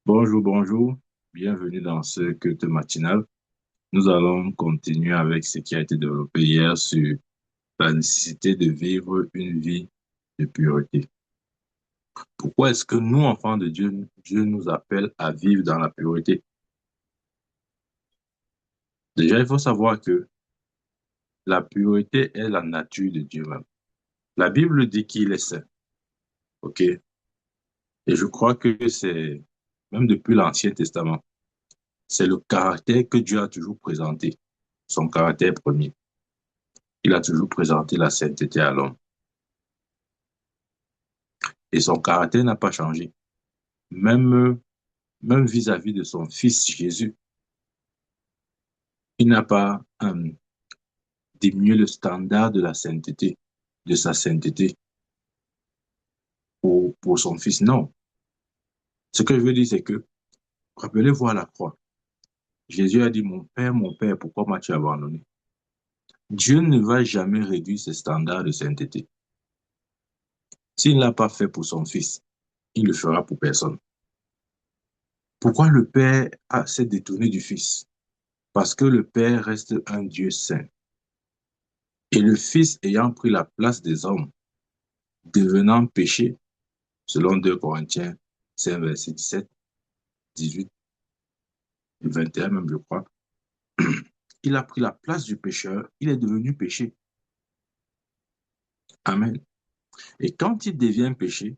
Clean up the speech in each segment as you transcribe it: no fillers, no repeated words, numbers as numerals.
Bonjour, bonjour. Bienvenue dans ce culte matinal. Nous allons continuer avec ce qui a été développé hier sur la nécessité de vivre une vie de pureté. Pourquoi est-ce que nous, enfants de Dieu, Dieu nous appelle à vivre dans la pureté? Déjà, il faut savoir que la pureté est la nature de Dieu même. La Bible dit qu'il est saint, ok? Et je crois que c'est, même depuis l'Ancien Testament, c'est le caractère que Dieu a toujours présenté, son caractère premier. Il a toujours présenté la sainteté à l'homme. Et son caractère n'a pas changé. Même, même vis-à-vis de son fils Jésus, il n'a pas diminué le standard de la sainteté, de sa sainteté pour son fils. Non. Ce que je veux dire, c'est que, rappelez-vous à la croix, Jésus a dit, mon Père, pourquoi m'as-tu abandonné? Dieu ne va jamais réduire ses standards de sainteté. S'il ne l'a pas fait pour son fils, il ne le fera pour personne. Pourquoi le Père s'est détourné du Fils? Parce que le Père reste un Dieu saint. Et le Fils ayant pris la place des hommes, devenant péché, selon 2 Corinthiens 5, verset 17, 18 et 21 même, je crois, il a pris la place du pécheur, il est devenu péché. Amen. Et quand il devient péché,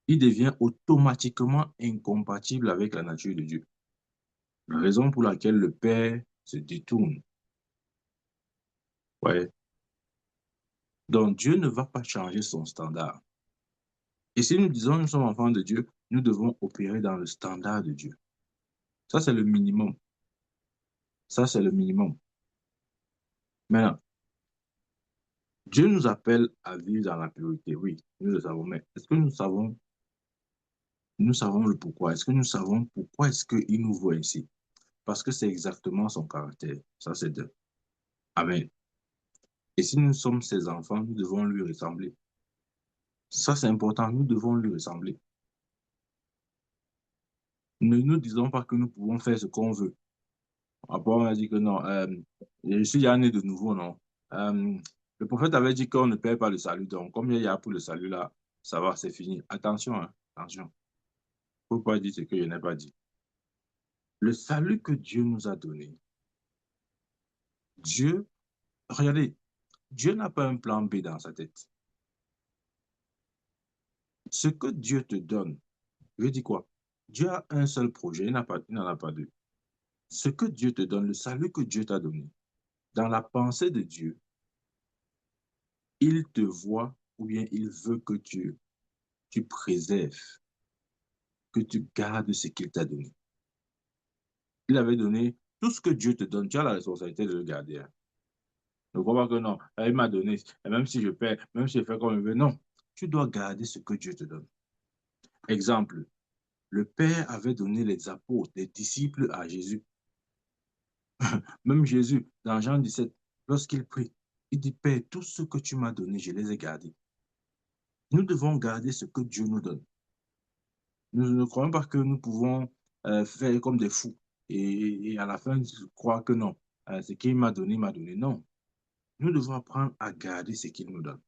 il devient automatiquement incompatible avec la nature de Dieu. La raison pour laquelle le Père se détourne. Ouais. Donc Dieu ne va pas changer son standard. Et si nous disons que nous sommes enfants de Dieu, nous devons opérer dans le standard de Dieu. Ça, c'est le minimum. Ça, c'est le minimum. Maintenant, Dieu nous appelle à vivre dans la pureté, oui, nous le savons, mais est-ce que nous savons le pourquoi? Est-ce que nous savons pourquoi est-ce qu'il nous voit ici? Parce que c'est exactement son caractère. Ça, c'est de. Amen. Et si nous sommes ses enfants, nous devons lui ressembler. Ça, c'est important, nous devons lui ressembler. Ne nous disons pas que nous pouvons faire ce qu'on veut. Après, on a dit que non, je suis déjà né de nouveau, non. Euh, le prophète avait dit qu'on ne perd pas le salut, donc comme il y a pour le salut là, ça va, c'est fini. Attention, hein, attention. Faut pas dire ce que je n'ai pas dit. Le salut que Dieu nous a donné, Dieu, regardez, Dieu n'a pas un plan B dans sa tête. Ce que Dieu te donne, je dis quoi? Dieu a un seul projet, il n'en a pas deux. Ce que Dieu te donne, le salut que Dieu t'a donné, dans la pensée de Dieu, il te voit ou bien il veut que tu préserves, que tu gardes ce qu'il t'a donné. Il avait donné tout ce que Dieu te donne, tu as la responsabilité de le garder, hein. Ne crois pas que non, il m'a donné, et même si je perds, même si je fais comme je veux, non, tu dois garder ce que Dieu te donne. Exemple, le Père avait donné les apôtres, les disciples à Jésus. Même Jésus, dans Jean 17, lorsqu'il prie, il dit, Père, tout ce que tu m'as donné, je les ai gardés. Nous devons garder ce que Dieu nous donne. Nous ne croyons pas que nous pouvons faire comme des fous et à la fin croire que non, ce qu'il m'a donné, il m'a donné. Non, nous devons apprendre à garder ce qu'il nous donne.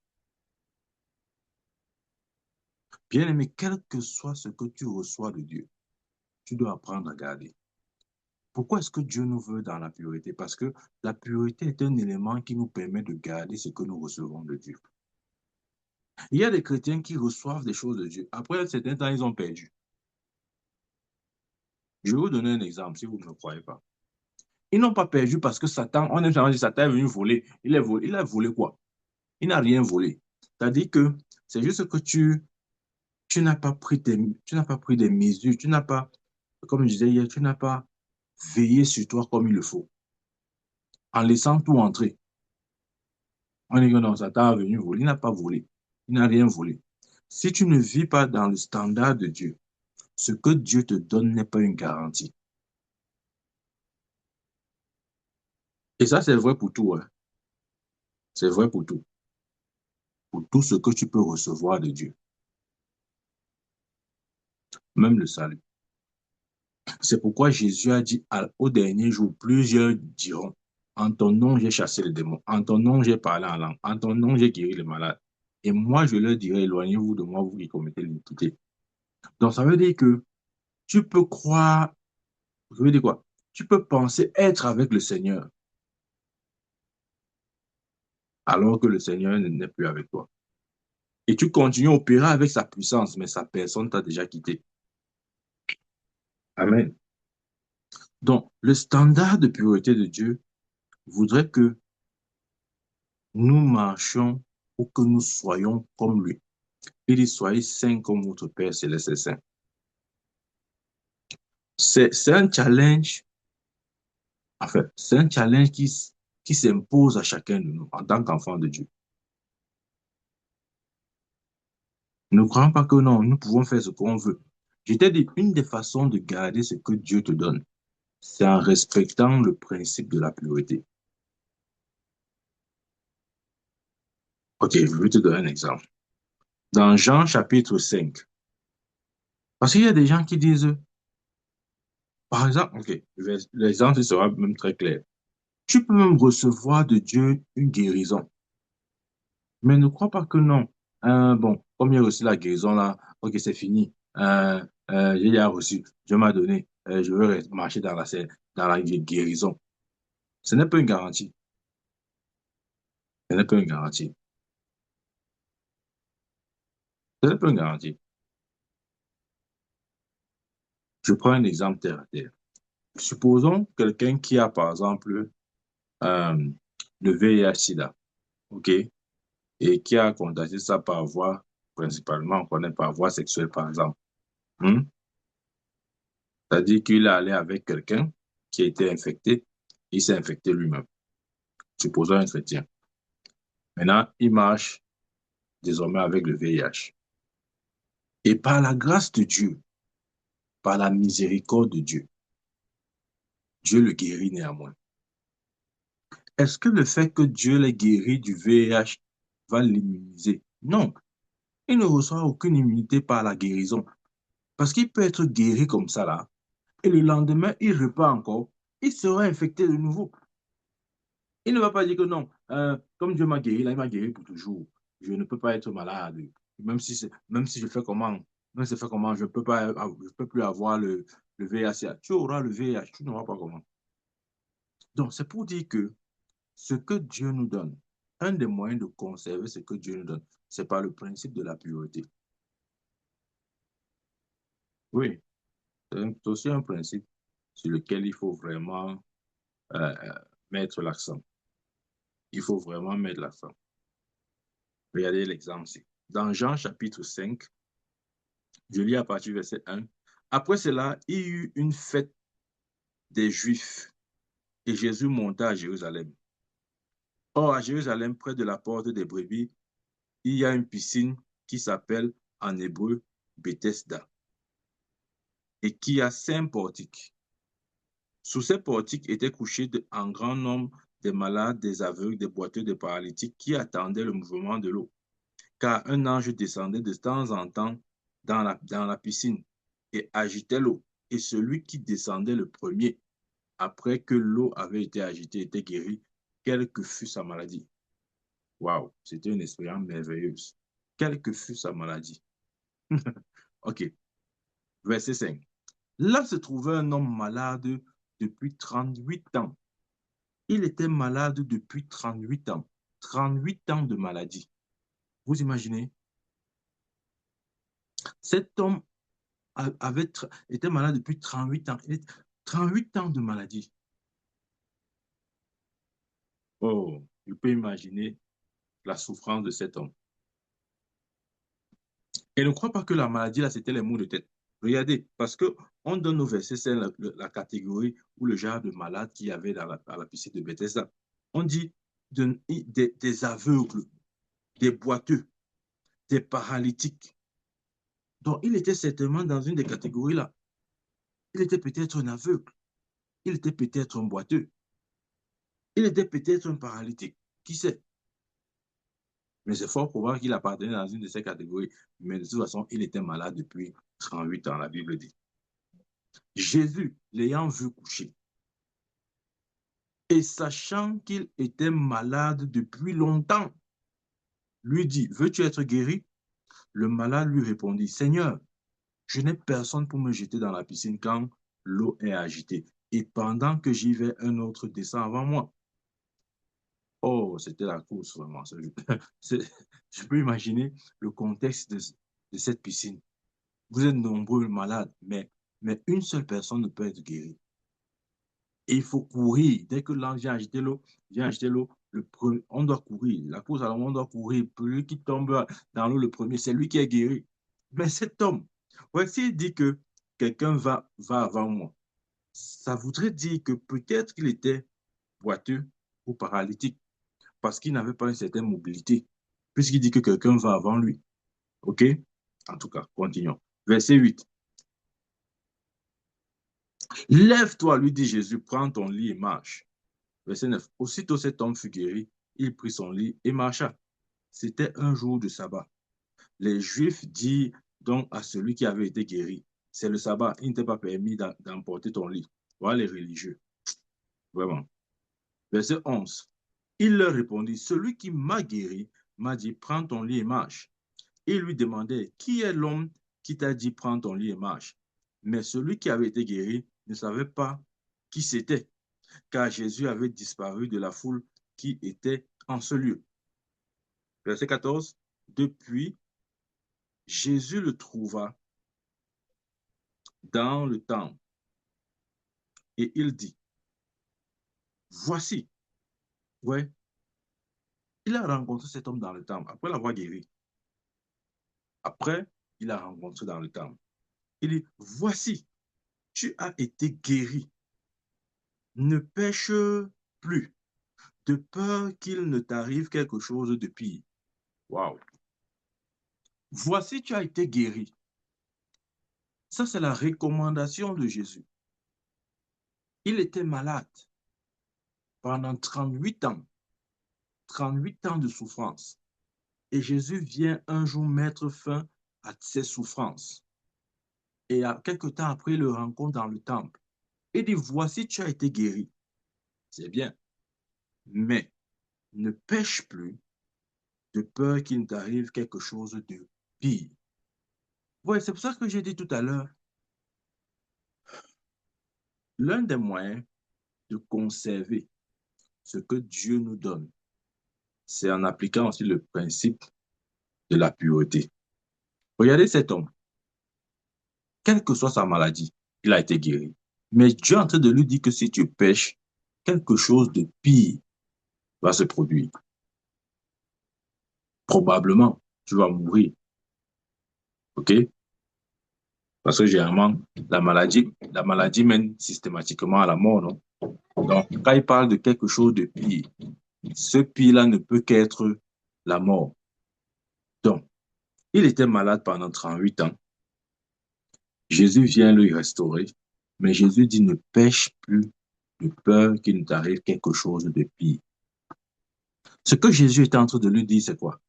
Bien aimé, quel que soit ce que tu reçois de Dieu, tu dois apprendre à garder. Pourquoi est-ce que Dieu nous veut dans la pureté? Parce que la pureté est un élément qui nous permet de garder ce que nous recevons de Dieu. Il y a des chrétiens qui reçoivent des choses de Dieu. Après un certain temps, ils ont perdu. Je vais vous donner un exemple si vous ne me croyez pas. Ils n'ont pas perdu parce que Satan, on aime dire Satan est venu voler. Il a volé quoi? Il n'a rien volé. C'est-à-dire que c'est juste que tu n'as pas pris tu n'as pas pris des mesures, tu n'as pas, comme je disais hier, tu n'as pas veillé sur toi comme il le faut, en laissant tout entrer. On dit que non, Satan est venu voler. Il n'a pas volé. Il n'a rien volé. Si tu ne vis pas dans le standard de Dieu, ce que Dieu te donne n'est pas une garantie. Et ça, c'est vrai pour tout, hein. C'est vrai pour tout. Pour tout ce que tu peux recevoir de Dieu, même le salut. C'est pourquoi Jésus a dit au dernier jour, plusieurs diront, en ton nom j'ai chassé les démons, en ton nom j'ai parlé en langue, en ton nom j'ai guéri les malades. Et moi je leur dirai, éloignez-vous de moi, vous qui commettez l'iniquité. Donc ça veut dire que tu peux croire, je veux dire quoi? Tu peux penser être avec le Seigneur alors que le Seigneur n'est plus avec toi. Et tu continues à opérer avec sa puissance, mais sa personne t'a déjà quitté. Amen. Donc, le standard de pureté de Dieu voudrait que nous marchions ou que nous soyons comme lui. Il dit, soyez saints comme votre Père céleste est saint. C'est un challenge, enfin, c'est un challenge qui s'impose à chacun de nous en tant qu'enfant de Dieu. Ne croyons pas que non, nous pouvons faire ce qu'on veut. Je t'ai dit, une des façons de garder ce que Dieu te donne, c'est en respectant le principe de la pureté. Ok, je vais te donner un exemple. Dans Jean chapitre 5, parce qu'il y a des gens qui disent, par exemple, ok, l'exemple sera même très clair. Tu peux même recevoir de Dieu une guérison, mais ne crois pas que non. Bon, comme il y a reçu la guérison là, ok, c'est fini. J'ai déjà reçu, Dieu m'a donné, je veux marcher dans la guérison. Ce n'est pas une garantie. Ce n'est pas une garantie. Ce n'est pas une garantie. Je prends un exemple terre à terre. Supposons quelqu'un qui a, par exemple, euh, le VIH-Sida, OK, et qui a contacté ça par voie, principalement, on connaît par voie sexuelle, par exemple. Hmm? C'est-à-dire qu'il est allé avec quelqu'un qui a été infecté, il s'est infecté lui-même. Supposons un chrétien. Maintenant, il marche désormais avec le VIH. Et par la grâce de Dieu, par la miséricorde de Dieu, Dieu le guérit néanmoins. Est-ce que le fait que Dieu l'ait guéri du VIH va l'immuniser? Non, il ne reçoit aucune immunité par la guérison. Parce qu'il peut être guéri comme ça là, et le lendemain, il repart encore, il sera infecté de nouveau. Il ne va pas dire que non, comme Dieu m'a guéri, là, il m'a guéri pour toujours. Je ne peux pas être malade. Même si je fais comment, même si je fais comment, je peux pas, je peux plus avoir le VIH. Tu auras le VIH, tu n'auras pas comment. Donc, c'est pour dire que ce que Dieu nous donne, un des moyens de conserver ce que Dieu nous donne, c'est par le principe de la pureté. Oui, c'est aussi un principe sur lequel il faut vraiment euh, mettre l'accent. Il faut vraiment mettre l'accent. Regardez l'exemple ici. Dans Jean chapitre 5, je lis à partir du verset 1. Après cela, il y eut une fête des Juifs et Jésus monta à Jérusalem. Or, à Jérusalem, près de la porte des brebis, il y a une piscine qui s'appelle en hébreu Bethesda et qui a 5 portiques. Sous ces portiques étaient couchés en grand nombre des malades, des aveugles, des boiteux, des paralytiques qui attendaient le mouvement de l'eau. Car un ange descendait de temps en temps dans la piscine et agitait l'eau. Et celui qui descendait le premier, après que l'eau avait été agitée, était guéri, quelle que fût sa maladie. Waouh, c'était une expérience merveilleuse. Quelle que fût sa maladie. OK, verset 5. Là se trouvait un homme malade depuis 38 ans. Il était malade depuis 38 ans. 38 ans de maladie. Vous imaginez? Cet homme était malade depuis 38 ans. 38 ans de maladie. Oh, je peux imaginer la souffrance de cet homme. Et ne crois pas que la maladie, là, c'était les maux de tête. Regardez, parce que on donne au verset, c'est la catégorie ou le genre de malade qu'il y avait dans la piscine de Bethesda. On dit des aveugles, des boiteux, des paralytiques. Donc, il était certainement dans une des catégories là. Il était peut-être un aveugle. Il était peut-être un boiteux. Il était peut-être un paralytique. Qui sait? Mais c'est fort probable qu'il appartenait dans une de ces catégories. Mais de toute façon, il était malade depuis 38 ans, la Bible dit. Jésus, l'ayant vu coucher, et sachant qu'il était malade depuis longtemps, lui dit, veux-tu être guéri? Le malade lui répondit, Seigneur, je n'ai personne pour me jeter dans la piscine quand l'eau est agitée. Et pendant que j'y vais, un autre descend avant moi. Oh, c'était la course, vraiment. Je peux imaginer le contexte de cette piscine. Vous êtes nombreux malades, mais une seule personne ne peut être guérie. Et il faut courir. Dès que l'ange vient agiter l'eau, on doit courir. La course, alors on doit courir. Celui qui tombe dans l'eau le premier, c'est lui qui est guéri. Mais cet homme, voici, il dit que quelqu'un va avant moi. Ça voudrait dire que peut-être qu'il était boiteux ou paralytique parce qu'il n'avait pas une certaine mobilité, puisqu'il dit que quelqu'un va avant lui. OK? En tout cas, continuons. Verset 8. Lève-toi, lui dit Jésus, prends ton lit et marche. Verset 9. Aussitôt cet homme fut guéri, il prit son lit et marcha. C'était un jour de sabbat. Les Juifs dirent donc à celui qui avait été guéri, c'est le sabbat, il ne t'est pas permis d'emporter ton lit. Voilà les religieux. Vraiment. Verset 11. Il leur répondit, celui qui m'a guéri m'a dit, prends ton lit et marche. Il lui demandait, qui est l'homme qui t'a dit, prends ton lit et marche? Mais celui qui avait été guéri ne savait pas qui c'était, car Jésus avait disparu de la foule qui était en ce lieu. Verset 14. Depuis, Jésus le trouva dans le temple et il dit, voici, ouais, il a rencontré cet homme dans le temple après l'avoir guéri. Après, il l'a rencontré dans le temple. Il dit, voici, tu as été guéri. Ne pêche plus, de peur qu'il ne t'arrive quelque chose de pire. Waouh! Voici, tu as été guéri. Ça, c'est la recommandation de Jésus. Il était malade pendant 38 ans. 38 ans de souffrance. Et Jésus vient un jour mettre fin à ses souffrances. Et quelque temps après, il le rencontre dans le temple. Il dit, voici, tu as été guéri. C'est bien. Mais ne pêche plus de peur qu'il ne t'arrive quelque chose de pire. Oui, c'est pour ça que j'ai dit tout à l'heure, l'un des moyens de conserver ce que Dieu nous donne, c'est en appliquant aussi le principe de la pureté. Regardez cet homme, quelle que soit sa maladie, il a été guéri. Mais Dieu est en train de lui dire que si tu pêches, quelque chose de pire va se produire. Probablement, tu vas mourir. OK? Parce que généralement, la maladie mène systématiquement à la mort, non? Donc, quand il parle de quelque chose de pire, ce pire-là ne peut qu'être la mort. Donc, il était malade pendant 38 ans. Jésus vient lui restaurer, mais Jésus dit ne pêche plus de peur qu'il ne t'arrive quelque chose de pire. Ce que Jésus est en train de lui dire, c'est quoi?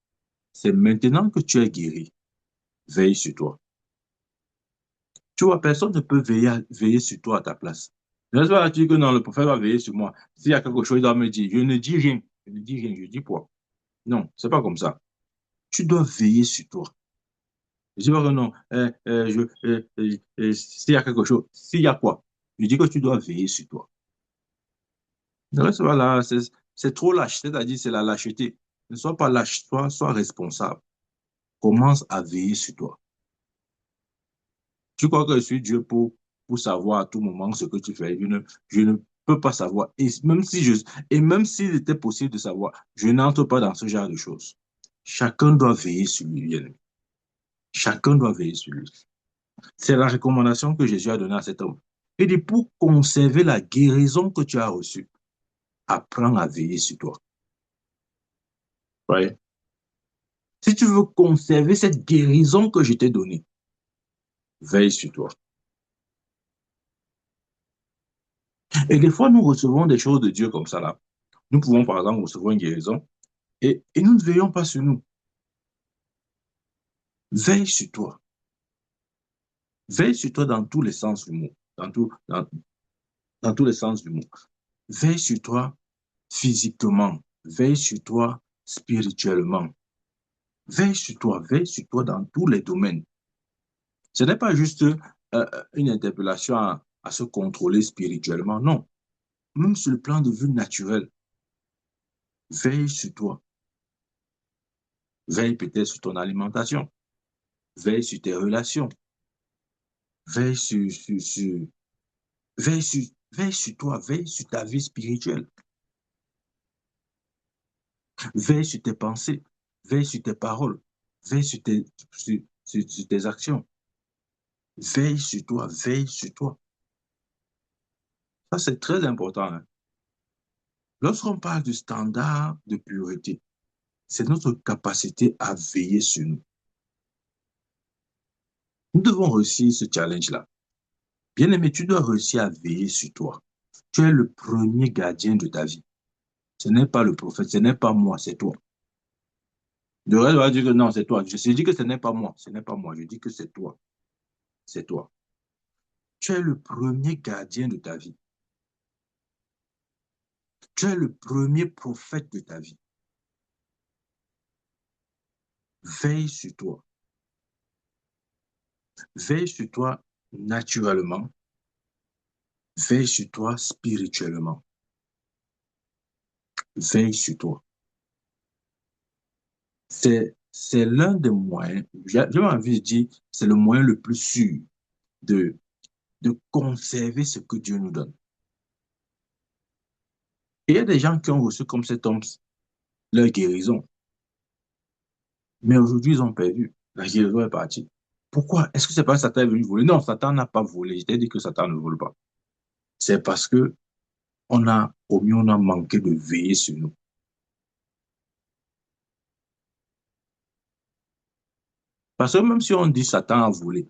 C'est maintenant que tu es guéri, veille sur toi. Tu vois, personne ne peut veiller sur toi à ta place. N'est-ce pas? Tu dis que non, le prophète va veiller sur moi. S'il y a quelque chose, il doit me dire. Je ne dis rien. Je ne dis rien. Je dis quoi? Non, c'est pas comme ça. Tu dois veiller sur toi. Je dis pas que non. S'il y a quelque chose, s'il y a quoi? Je dis que tu dois veiller sur toi. Ne reste pas là. C'est trop lâche. C'est-à-dire, c'est la lâcheté. Ne sois pas lâche. Sois responsable. Commence à veiller sur toi. Tu crois que je suis Dieu pour savoir à tout moment ce que tu fais. Je ne peux pas savoir. Et même s'il était possible de savoir, je n'entre pas dans ce genre de choses. Chacun doit veiller sur lui, bien-aimé. Chacun doit veiller sur lui. C'est la recommandation que Jésus a donnée à cet homme. Il dit, pour conserver la guérison que tu as reçue, apprends à veiller sur toi. Ouais. Si tu veux conserver cette guérison que je t'ai donnée, veille sur toi. Et des fois, nous recevons des choses de Dieu comme ça là. Nous pouvons, par exemple, recevoir une guérison et nous ne veillons pas sur nous. Veille sur toi. Veille sur toi dans tous les sens du mot. dans tous les sens du mot. Veille sur toi physiquement, veille sur toi spirituellement, veille sur toi dans tous les domaines. Ce n'est pas juste une interpellation à se contrôler spirituellement, non. Même sur le plan de vue naturel, veille sur toi. Veille peut-être sur ton alimentation, veille sur tes relations, veille veille sur toi, veille sur ta vie spirituelle, veille sur tes pensées, veille sur tes paroles, veille sur tes actions. Veille sur toi, veille sur toi. Ça, c'est très important, hein. Lorsqu'on parle du standard de pureté, c'est notre capacité à veiller sur nous. Nous devons réussir ce challenge-là. Bien-aimé, tu dois réussir à veiller sur toi. Tu es le premier gardien de ta vie. Ce n'est pas le prophète, ce n'est pas moi, c'est toi. Le reste va dire que non, c'est toi. Je dis que ce n'est pas moi, ce n'est pas moi. Je dis que c'est toi. C'est toi. Tu es le premier gardien de ta vie. Tu es le premier prophète de ta vie. Veille sur toi. Veille sur toi naturellement. Veille sur toi spirituellement. Veille sur toi. C'est l'un des moyens, j'ai envie de dire, c'est le moyen le plus sûr de, de conserver ce que Dieu nous donne. Et il y a des gens qui ont reçu comme cet homme leur guérison, mais aujourd'hui, ils ont perdu. La guérison est partie. Pourquoi? Est-ce que c'est parce que Satan est venu voler? Non, Satan n'a pas volé. Je t'ai dit que Satan ne vole pas. C'est parce que on a manqué de veiller sur nous. Parce que même si on dit Satan a volé,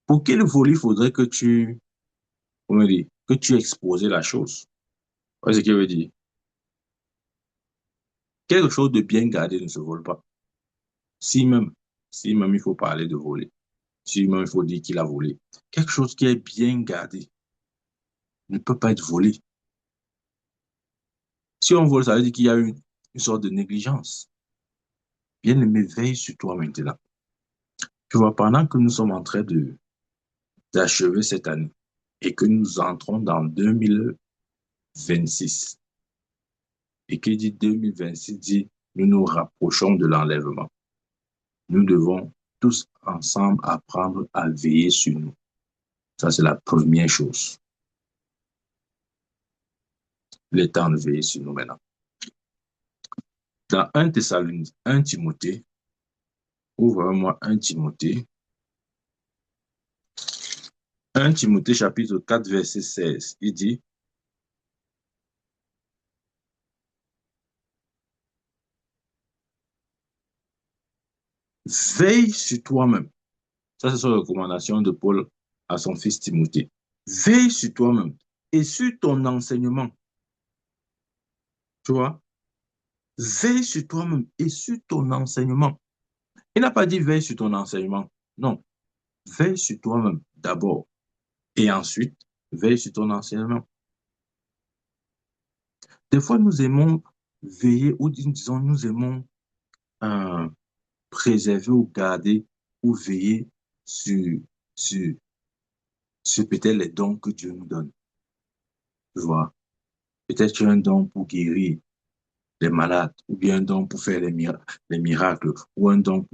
pour qu'il vole, il faudrait que comment dire, que tu exposes la chose. Vous voyez ce que je veux dire? Quelque chose de bien gardé ne se vole pas. Si même, si même il faut parler de voler, si même il faut dire qu'il a volé, quelque chose qui est bien gardé ne peut pas être volé. Si on vole, ça veut dire qu'il y a une sorte de négligence. Bien-aimé, veille sur toi maintenant. Tu vois, pendant que nous sommes en train d'achever cette année et que nous entrons dans 2026, et qui dit 2026 dit nous nous rapprochons de l'enlèvement. Nous devons tous ensemble apprendre à veiller sur nous. Ça, c'est la première chose. Il est temps de veiller sur nous maintenant. Dans 1 Thessaloniciens, 1 Timothée, ouvre-moi 1 Timothée, 1 Timothée chapitre 4, verset 16, il dit, veille sur toi-même. Ça, c'est une recommandation de Paul à son fils Timothée. Veille sur toi-même et sur ton enseignement. Tu vois? Veille sur toi-même et sur ton enseignement. Il n'a pas dit veille sur ton enseignement. Non. Veille sur toi-même d'abord. Et ensuite, veille sur ton enseignement. Des fois, nous aimons veiller, ou disons, nous aimons euh, préserver ou garder ou veiller sur, sur, sur peut-être les dons que Dieu nous donne. Tu vois? Peut-être tu as un don pour guérir les malades, ou bien un don pour faire les miracles, ou un don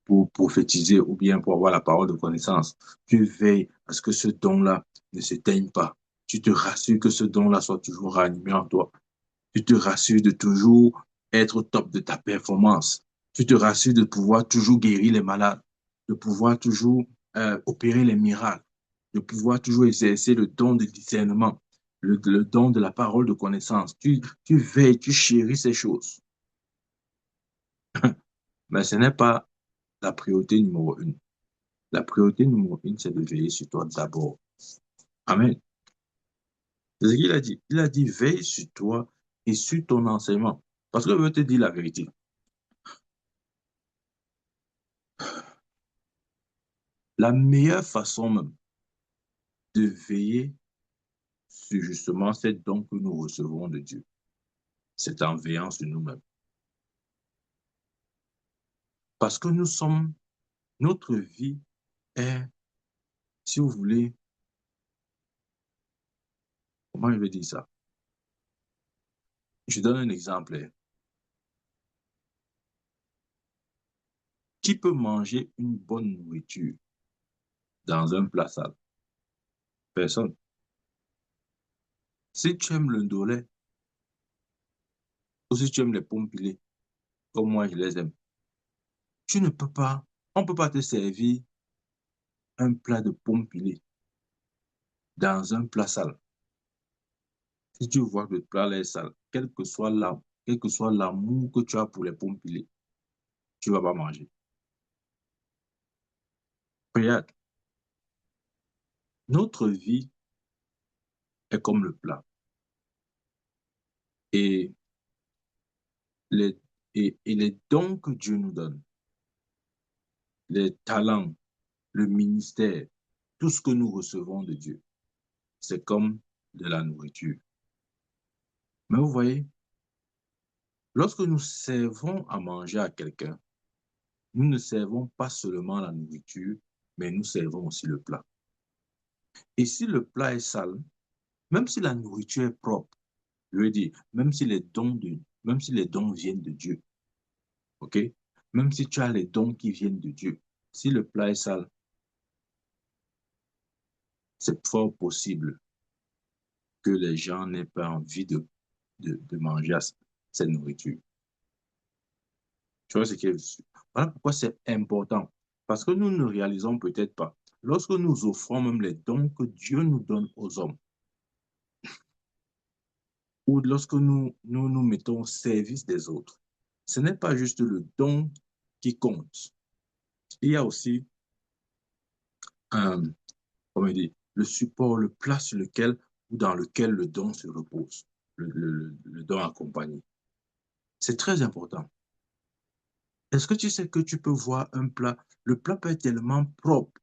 pour prophétiser, ou bien pour avoir la parole de connaissance. Tu veilles à ce que ce don-là ne s'éteigne pas. Tu te rassures que ce don-là soit toujours ranimé en toi. Tu te rassures de toujours être au top de ta performance. Tu te rassures de pouvoir toujours guérir les malades, de pouvoir toujours opérer les miracles, de pouvoir toujours exercer le don de discernement, le don de la parole de connaissance. Tu veilles, tu chéris ces choses. Mais ce n'est pas la priorité numéro une. La priorité numéro une, c'est de veiller sur toi d'abord. Amen. C'est ce qu'il a dit. Il a dit, veille sur toi et sur ton enseignement. Parce que je veux te dire la vérité. La meilleure façon même de veiller sur justement ces dons que nous recevons de Dieu. C'est en veillant sur nous-mêmes. Parce que notre vie est, si vous voulez, comment je vais dire ça? Je donne un exemple. Qui peut manger une bonne nourriture dans un plat sale? Personne. Si tu aimes le ndolé, ou si tu aimes les pommes pilées, comme moi je les aime, tu ne peux pas, on ne peut pas te servir un plat de pommes pilées dans un plat sale. Si tu vois que le plat est sale, quel que soit l'amour que tu as pour les pommes pilées, tu ne vas pas manger. Regarde, notre vie est comme le plat. Et les, et les dons que Dieu nous donne, les talents, le ministère, tout ce que nous recevons de Dieu, c'est comme de la nourriture. Mais vous voyez, lorsque nous servons à manger à quelqu'un, nous ne servons pas seulement la nourriture, mais nous servons aussi le plat. Et si le plat est sale, même si la nourriture est propre, je veux dire, même si les dons viennent de Dieu, ok? Même si tu as les dons qui viennent de Dieu, si le plat est sale, c'est fort possible que les gens n'aient pas envie de manger cette nourriture. Tu vois ce qui est... Voilà pourquoi c'est important. Parce que nous ne réalisons peut-être pas. Lorsque nous offrons même les dons que Dieu nous donne aux hommes, ou lorsque nous mettons au service des autres, ce n'est pas juste le don qui compte. Il y a aussi comment dire, le support, le plat sur lequel ou dans lequel le don se repose, le don accompagné. C'est très important. Est-ce que tu sais que tu peux voir un plat, le plat peut être tellement propre,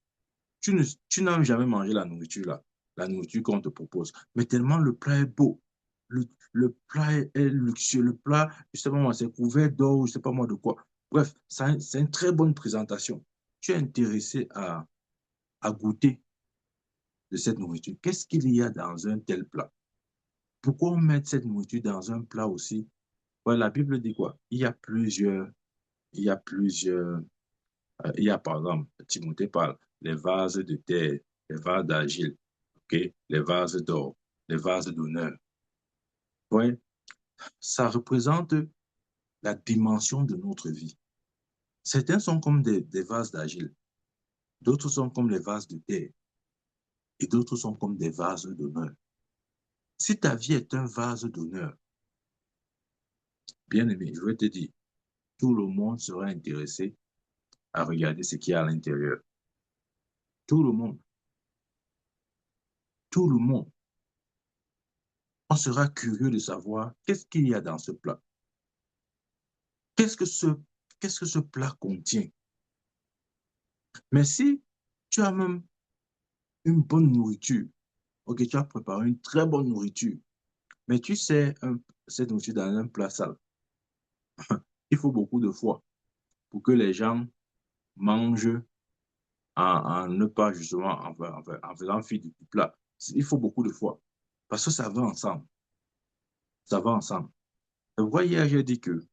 tu n'as jamais mangé la nourriture là, la nourriture qu'on te propose, mais tellement le plat est beau, le plat est luxueux, le plat, je sais pas moi, c'est couvert d'or, je sais pas moi de quoi. Bref, c'est une très bonne présentation. Tu es intéressé à goûter de cette nourriture. Qu'est-ce qu'il y a dans un tel plat? Pourquoi on met cette nourriture dans un plat aussi? Ouais, la Bible dit quoi? Il y a plusieurs, il y a par exemple, Timothée parle, les vases de terre, les vases d'argile, ok? Les vases d'or, les vases d'honneur. Ouais, ça représente la dimension de notre vie. Certains sont comme des vases d'argile, d'autres sont comme les vases de terre, et d'autres sont comme des vases d'honneur. Si ta vie est un vase d'honneur, bien aimé, je vais te dire, tout le monde sera intéressé à regarder ce qu'il y a à l'intérieur. Tout le monde, tout le monde. On sera curieux de savoir qu'est-ce qu'il y a dans ce plat. Qu'est-ce que ce, qu'est-ce que ce plat contient? Mais si tu as même une bonne nourriture, ok, tu as préparé une très bonne nourriture, mais tu sais cette nourriture dans un plat sale, il faut beaucoup de foi pour que les gens mangent en ne pas justement en faisant fi du plat. Il faut beaucoup de foi parce que ça va ensemble. Ça va ensemble. Vous voyez, j'ai dit que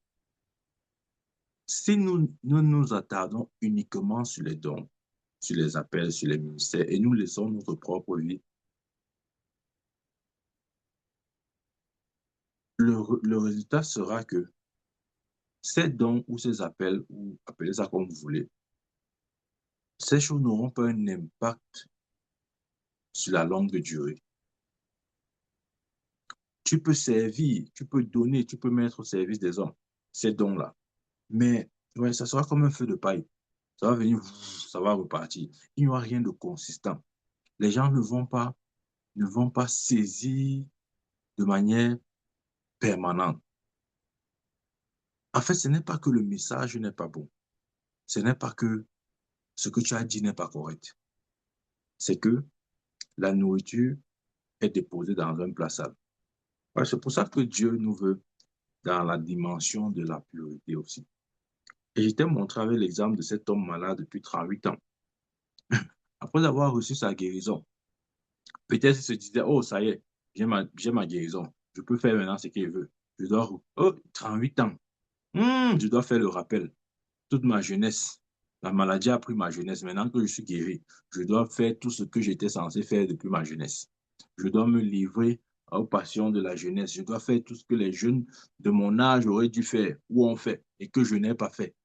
si nous nous attardons uniquement sur les dons, sur les appels, sur les ministères, et nous laissons notre propre vie, le résultat sera que ces dons ou ces appels, ou appelez ça comme vous voulez, ces choses n'auront pas un impact sur la longue durée. Tu peux servir, tu peux donner, tu peux mettre au service des hommes, ces dons-là. Mais ouais, ça sera comme un feu de paille. Ça va venir, ça va repartir. Il n'y aura rien de consistant. Les gens ne vont pas saisir de manière permanente. En fait, ce n'est pas que le message n'est pas bon. Ce n'est pas que ce que tu as dit n'est pas correct. C'est que la nourriture est déposée dans un plat sale. Ouais, c'est pour ça que Dieu nous veut dans la dimension de la pureté aussi. Et je t'ai montré avec l'exemple de cet homme malade depuis 38 ans. Après avoir reçu sa guérison, peut-être il se disait, oh, ça y est, j'ai ma guérison. Je peux faire maintenant ce qu'il veut. Je dois, oh, 38 ans. Je dois faire le rappel. Toute ma jeunesse, la maladie a pris ma jeunesse. Maintenant que je suis guéri, je dois faire tout ce que j'étais censé faire depuis ma jeunesse. Je dois me livrer aux passions de la jeunesse. Je dois faire tout ce que les jeunes de mon âge auraient dû faire ou ont fait et que je n'ai pas fait.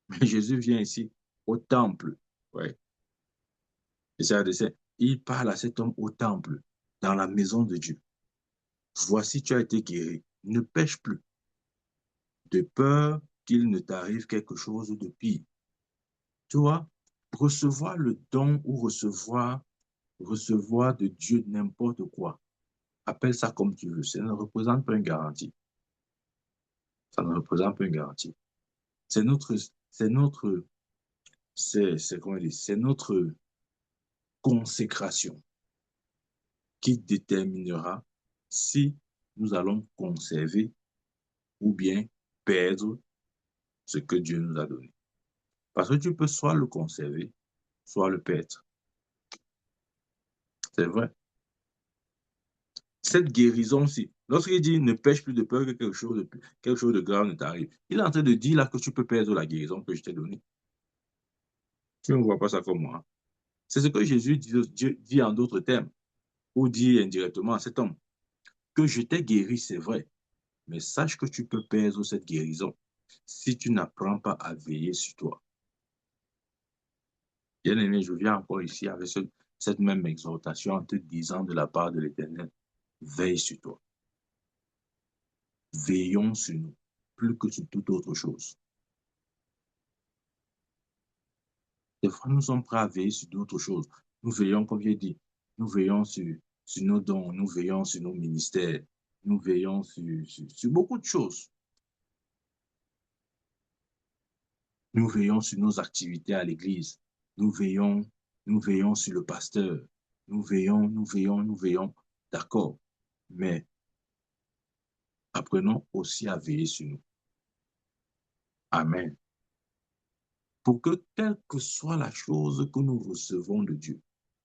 Mais Jésus vient ici au temple. Ouais. Et c'est, il parle à cet homme au temple, dans la maison de Dieu. Voici, tu as été guéri. Ne pêche plus, de peur qu'il ne t'arrive quelque chose de pire. Tu vois, recevoir le don ou recevoir de Dieu n'importe quoi. Appelle ça comme tu veux. Ça ne représente pas une garantie. Ça ne représente pas une garantie. C'est notre, c'est notre, comment dire, c'est notre consécration qui déterminera si nous allons conserver ou bien perdre ce que Dieu nous a donné. Parce que tu peux soit le conserver, soit le perdre. C'est vrai. Cette guérison-ci, lorsqu'il dit ne pêche plus de peur que quelque chose de grave ne t'arrive, il est en train de dire là que tu peux perdre la guérison que je t'ai donnée. Tu ne vois pas ça comme moi. C'est ce que Jésus dit en d'autres termes, ou dit indirectement à cet homme. Que je t'ai guéri, c'est vrai, mais sache que tu peux perdre cette guérison si tu n'apprends pas à veiller sur toi. Bien aimé, je viens encore ici avec cette même exhortation en te disant de la part de l'Éternel, veille sur toi. Veillons sur nous, plus que sur toute autre chose. Des fois, nous sommes prêts à veiller sur d'autres choses. Nous veillons, comme j'ai dit, nous veillons sur nos dons, nous veillons sur nos ministères, nous veillons sur beaucoup de choses. Nous veillons sur nos activités à l'église. Nous veillons sur le pasteur. Nous veillons. D'accord. Mais apprenons aussi à veiller sur nous. Amen. Pour que, quelle que soit la chose que nous recevons de Dieu,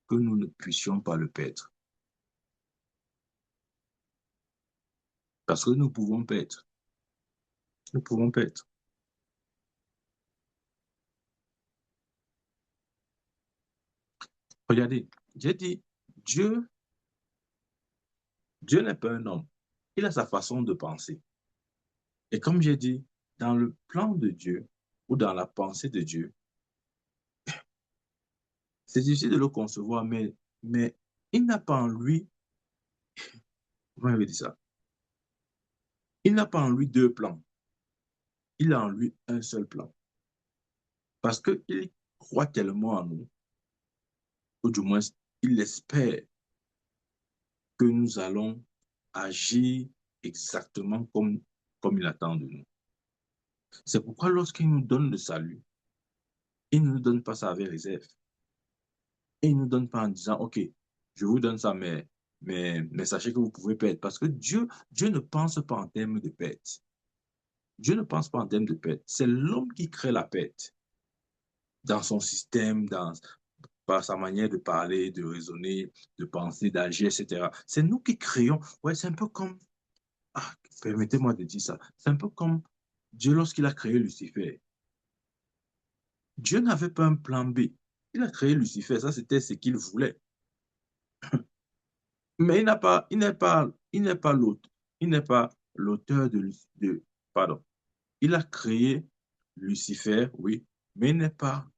que nous ne puissions pas le perdre. Parce que nous pouvons perdre. Nous pouvons perdre. Regardez, j'ai dit, Dieu, Dieu n'est pas un homme. Il a sa façon de penser. Et comme j'ai dit, dans le plan de Dieu ou dans la pensée de Dieu, c'est difficile de le concevoir, mais il n'a pas en lui, comment je vais dire ça? Il n'a pas en lui deux plans. Il a en lui un seul plan. Parce qu'il croit tellement en nous, ou du moins, il espère que nous allons agir exactement comme il attend de nous. C'est pourquoi lorsqu'il nous donne le salut, il ne nous donne pas ça avec réserve. Et il ne nous donne pas en disant, OK, je vous donne ça, mais sachez que vous pouvez perdre. Parce que Dieu ne pense pas en termes de perte. Dieu ne pense pas en termes de perte. C'est l'homme qui crée la perte dans son système, par sa manière de parler, de raisonner, de penser, d'agir, etc. C'est nous qui créons. Ouais, c'est un peu comme, ah, permettez-moi de dire ça, c'est un peu comme Dieu lorsqu'il a créé Lucifer. Dieu n'avait pas un plan B. Il a créé Lucifer, ça c'était ce qu'il voulait. Mais il n'est pas l'auteur pardon. Il a créé Lucifer, oui, mais il n'est pas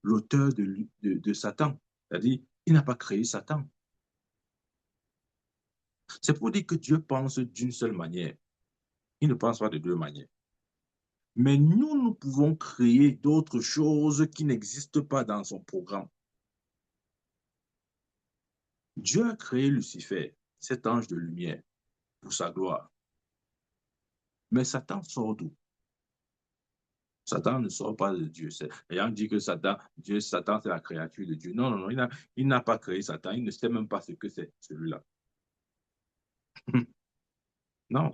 l'auteur de Satan. C'est-à-dire, il n'a pas créé Satan. C'est pour dire que Dieu pense d'une seule manière. Il ne pense pas de deux manières. Mais nous pouvons créer d'autres choses qui n'existent pas dans son programme. Dieu a créé Lucifer, cet ange de lumière, pour sa gloire. Mais Satan sort d'où? Satan ne sort pas de Dieu. Les gens disent que Satan, Satan, c'est la créature de Dieu. Non, non, non, il n'a pas créé Satan. Il ne sait même pas ce que c'est, celui-là. Non,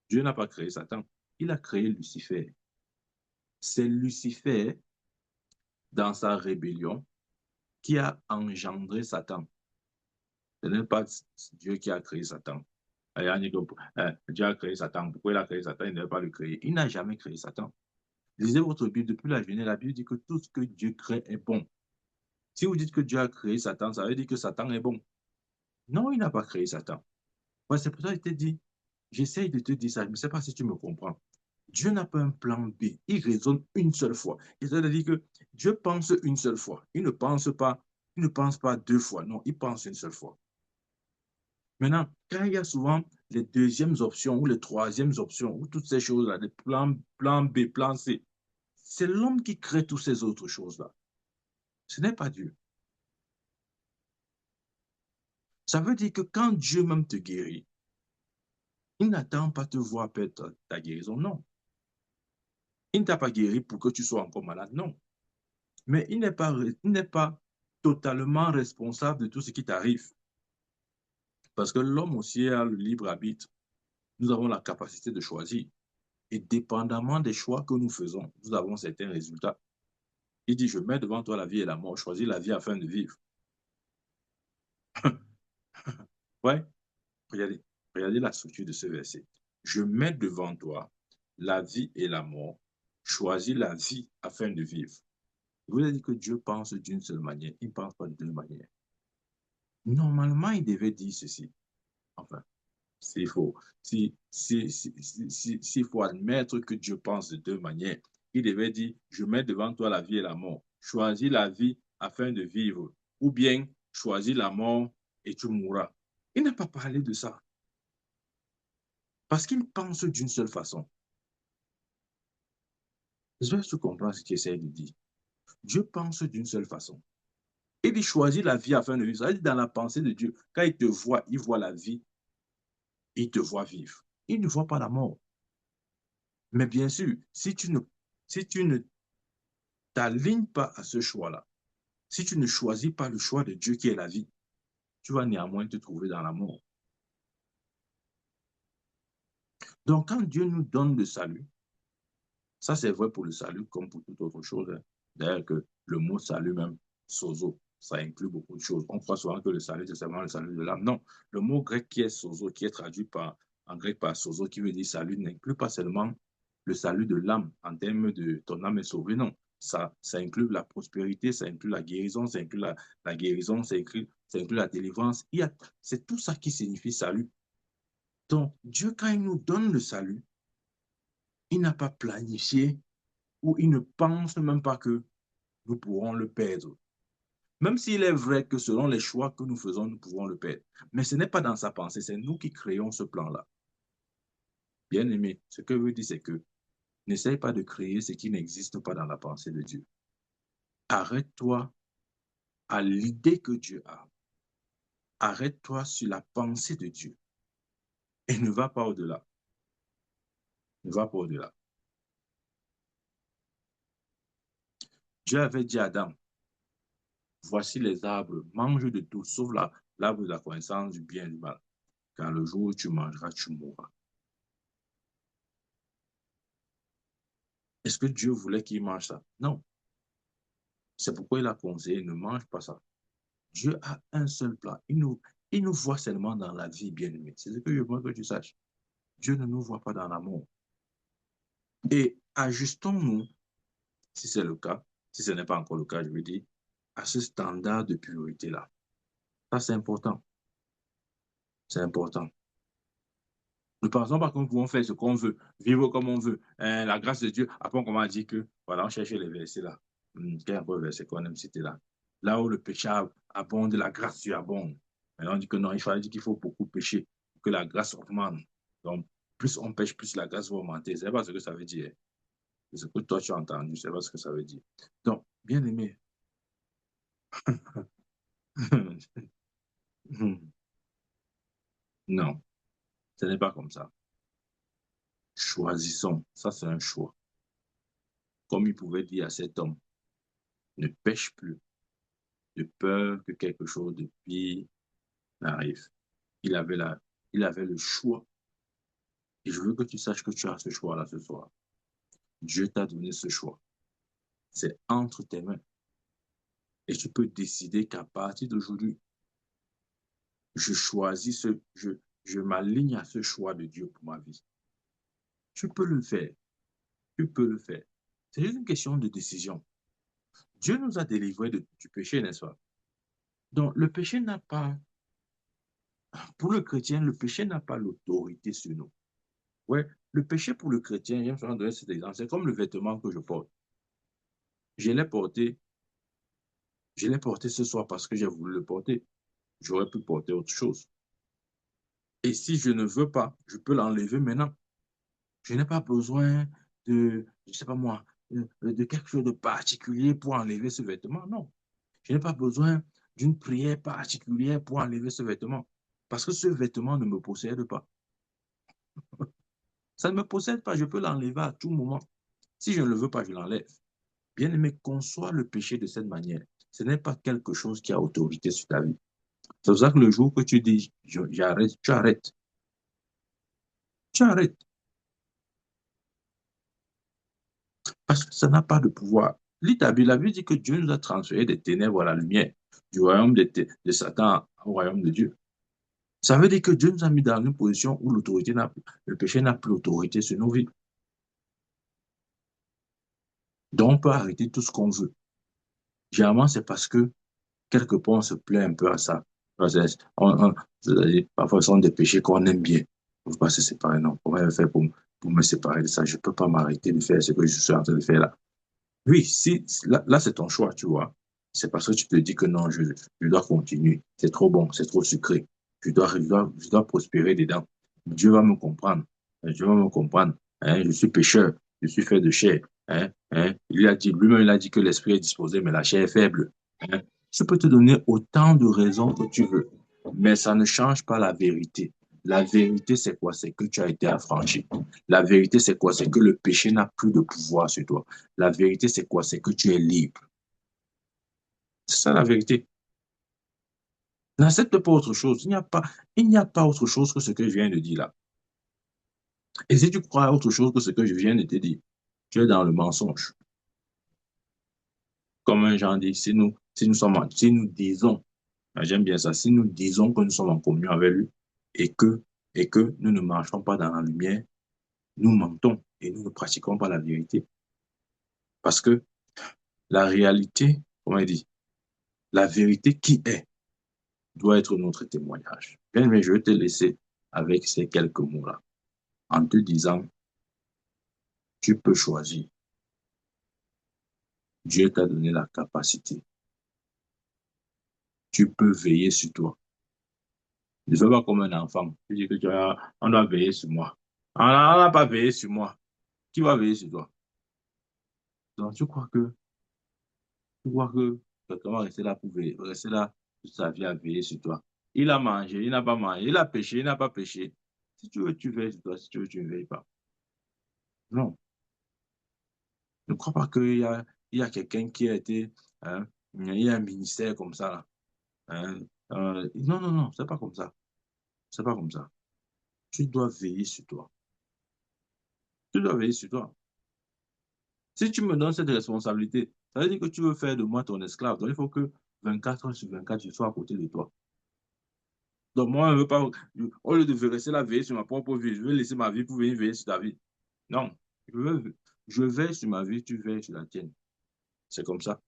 Dieu n'a pas créé Satan. Il a créé Lucifer. C'est Lucifer, dans sa rébellion, qui a engendré Satan. Ce n'est pas Dieu qui a créé Satan. Dieu a créé Satan. Pourquoi il a créé Satan? Il ne devait pas le créer. Il n'a jamais créé Satan. Lisez votre Bible depuis la journée. La Bible dit que tout ce que Dieu crée est bon. Si vous dites que Dieu a créé Satan, ça veut dire que Satan est bon. Non, il n'a pas créé Satan. Ouais, c'est pour ça que je t'ai dit, j'essaye de te dire ça, je ne sais pas si tu me comprends. Dieu n'a pas un plan B, il raisonne une seule fois. Et ça veut dire que Dieu pense une seule fois. Il ne pense pas deux fois, non, il pense une seule fois. Maintenant, quand il y a souvent les deuxièmes options ou les troisièmes options ou toutes ces choses-là, les plan B, plan C, c'est l'homme qui crée toutes ces autres choses-là. Ce n'est pas Dieu. Ça veut dire que quand Dieu même te guérit, il n'attend pas te voir perdre ta guérison, non. Il ne t'a pas guéri pour que tu sois encore malade, non. Mais il n'est pas totalement responsable de tout ce qui t'arrive. Parce que l'homme aussi a le libre arbitre. Nous avons la capacité de choisir. Et dépendamment des choix que nous faisons, nous avons certains résultats. Il dit, je mets devant toi la vie et la mort, choisis la vie afin de vivre. Ouais, regardez, regardez la structure de ce verset. Je mets devant toi la vie et la mort, choisis la vie afin de vivre. Je vous ai dit que Dieu pense d'une seule manière, il ne pense pas de deux manières. Normalement, il devait dire ceci. Enfin, s'il faut, s'il faut admettre que Dieu pense de deux manières, il devait dire, je mets devant toi la vie et la mort. Choisis la vie afin de vivre. Ou bien, choisis la mort et tu mourras. Il n'a pas parlé de ça. Parce qu'il pense d'une seule façon. Je vais tu comprendre ce qu'il essaie de dire. Dieu pense d'une seule façon. Il choisit la vie afin de vivre. Ça veut dire dans la pensée de Dieu, quand il te voit, il voit la vie, il te voit vivre. Il ne voit pas la mort. Mais bien sûr, si tu ne t'alignes pas à ce choix-là, si tu ne choisis pas le choix de Dieu qui est la vie, tu vas néanmoins te trouver dans la mort. Donc, quand Dieu nous donne le salut, ça c'est vrai pour le salut comme pour toute autre chose. D'ailleurs, que le mot salut même, sozo, ça inclut beaucoup de choses. On croit souvent que le salut, c'est seulement le salut de l'âme. Non, le mot grec qui est sozo, qui est traduit en grec par sozo, qui veut dire salut, n'inclut pas seulement le salut de l'âme en termes de ton âme est sauvée. Non, ça inclut la prospérité, ça inclut la guérison, ça inclut la guérison, ça inclut la délivrance. C'est tout ça qui signifie salut. Donc, Dieu, quand il nous donne le salut, il n'a pas planifié ou il ne pense même pas que nous pourrons le perdre. Même s'il est vrai que selon les choix que nous faisons, nous pouvons le perdre. Mais ce n'est pas dans sa pensée, c'est nous qui créons ce plan-là. Bien aimé, ce que je veux dire, c'est que n'essaye pas de créer ce qui n'existe pas dans la pensée de Dieu. Arrête-toi à l'idée que Dieu a. Arrête-toi sur la pensée de Dieu. Et ne va pas au-delà. Ne va pas au-delà. Dieu avait dit à Adam, voici les arbres, mange de tout, sauf l'arbre de la connaissance du bien et du mal. Car le jour où tu mangeras, tu mourras. Est-ce que Dieu voulait qu'il mange ça? Non. C'est pourquoi il a conseillé, ne mange pas ça. Dieu a un seul plan. Il nous voit seulement dans la vie, bien-aimé. C'est ce que je veux que tu saches. Dieu ne nous voit pas dans l'amour. Et ajustons-nous, si c'est le cas, si ce n'est pas encore le cas, je veux dire, à ce standard de purité-là. Ça, c'est important. C'est important. Ne pensons pas que nous pouvons faire ce qu'on veut, vivre comme on veut. La grâce de Dieu, après on commence à dire que, voilà, on cherche les versets là. Quel est le verset qu'on aime citer là? Là où le péché abonde, la grâce de Dieu abonde. Maintenant, on dit que non, il fallait dire qu'il faut beaucoup pécher pour que la grâce augmente. Donc, plus on pêche, plus la grâce va augmenter. C'est pas ce que ça veut dire. C'est ce que toi tu as entendu, c'est pas ce que ça veut dire. Donc, bien aimé, non, ce n'est pas comme ça. Choisissons. Ça, c'est un choix. comme il pouvait dire à cet homme, ne pêche plus, de peur que quelque chose de pire n'arrive. Il avait, il avait le choix. Et je veux que tu saches que tu as ce choix-là ce soir. Dieu t'a donné ce choix. C'est entre tes mains. Et tu peux décider qu'à partir d'aujourd'hui, je choisis je m'aligne à ce choix de Dieu pour ma vie. Tu peux le faire. Tu peux le faire. C'est juste une question de décision. Dieu nous a délivrés du péché, n'est-ce pas? Donc, le péché n'a pas, pour le chrétien, le péché n'a pas l'autorité sur nous. Ouais, le péché pour le chrétien, j'aime souvent donner cet exemple, c'est comme le vêtement que je porte. Je l'ai porté, je l'ai porté ce soir parce que j'ai voulu le porter. J'aurais pu porter autre chose. Et si je ne veux pas, je peux l'enlever maintenant. Je n'ai pas besoin je ne sais pas moi, de quelque chose de particulier pour enlever ce vêtement. Non. Je n'ai pas besoin d'une prière particulière pour enlever ce vêtement. Parce que ce vêtement ne me possède pas. Ça ne me possède pas. Je peux l'enlever à tout moment. Si je ne le veux pas, je l'enlève. Bien-aimé, conçois le péché de cette manière. Ce n'est pas quelque chose qui a autorité sur ta vie. C'est pour ça que le jour que tu dis, j'arrête, tu arrêtes. Tu arrêtes. Parce que ça n'a pas de pouvoir. Lis ta Bible, la Bible dit que Dieu nous a transféré des ténèbres à la lumière, du royaume de Satan au royaume de Dieu. Ça veut dire que Dieu nous a mis dans une position où le péché n'a plus autorité sur nos vies. Donc, on peut arrêter tout ce qu'on veut. Généralement, c'est parce que quelque part, on se plaît un peu à ça. Parfois, ce sont des péchés qu'on aime bien. On ne peut pas se séparer. Non, comment faire pour me séparer de ça? Je ne peux pas m'arrêter de faire ce que je suis en train de faire là. Oui, si, là c'est ton choix, tu vois. C'est parce que tu te dis que non, je dois continuer. C'est trop bon, c'est trop sucré. Je dois prospérer dedans. Dieu va me comprendre. Dieu va me comprendre. Hein, je suis pécheur. Je suis fait de chair. Hein, hein. Lui-même, il a dit que l'esprit est disposé, mais la chair est faible. Hein. Je peux te donner autant de raisons que tu veux, mais ça ne change pas la vérité. La vérité, c'est quoi? C'est que tu as été affranchi. La vérité, c'est quoi? C'est que le péché n'a plus de pouvoir sur toi. La vérité, c'est quoi? C'est que tu es libre. C'est ça la vérité. N'accepte pas autre chose. Il n'y a pas autre chose que ce que je viens de dire là. Et si tu crois à autre chose que ce que je viens de te dire, tu es dans le mensonge. Comme un Jean dit, si nous disons, j'aime bien ça, si nous disons que nous sommes en communion avec lui et et que nous ne marchons pas dans la lumière, nous mentons et nous ne pratiquons pas la vérité. Parce que la réalité, comment il dit, la vérité qui est doit être notre témoignage. Bien, mais je vais te laisser avec ces quelques mots-là, en te disant, tu peux choisir. Dieu t'a donné la capacité. Tu peux veiller sur toi. Ne fais pas comme un enfant. Tu dis que on doit veiller sur moi. On n'a pas veillé sur moi. Qui va veiller sur toi? Donc, tu crois que quelqu'un va rester là pour veiller, rester là toute sa vie à veiller sur toi. Il a mangé, il n'a pas mangé, il a péché, il n'a pas péché. Si tu veux, tu veilles sur toi. Si tu veux, tu ne veilles pas. Non. Ne crois pas il y a quelqu'un qui a été, hein, il y a un ministère comme ça, là. Hein. Non, non, non, c'est pas comme ça. C'est pas comme ça. Tu dois veiller sur toi. Tu dois veiller sur toi. Si tu me donnes cette responsabilité, ça veut dire que tu veux faire de moi ton esclave. Donc, il faut que 24 heures sur 24, je sois à côté de toi. Donc, moi, je ne veux pas, au lieu de rester là, veiller sur ma propre vie, je veux laisser ma vie pour venir veiller sur ta vie. Non, je veille sur ma vie, tu veilles sur la tienne. C'est comme ça.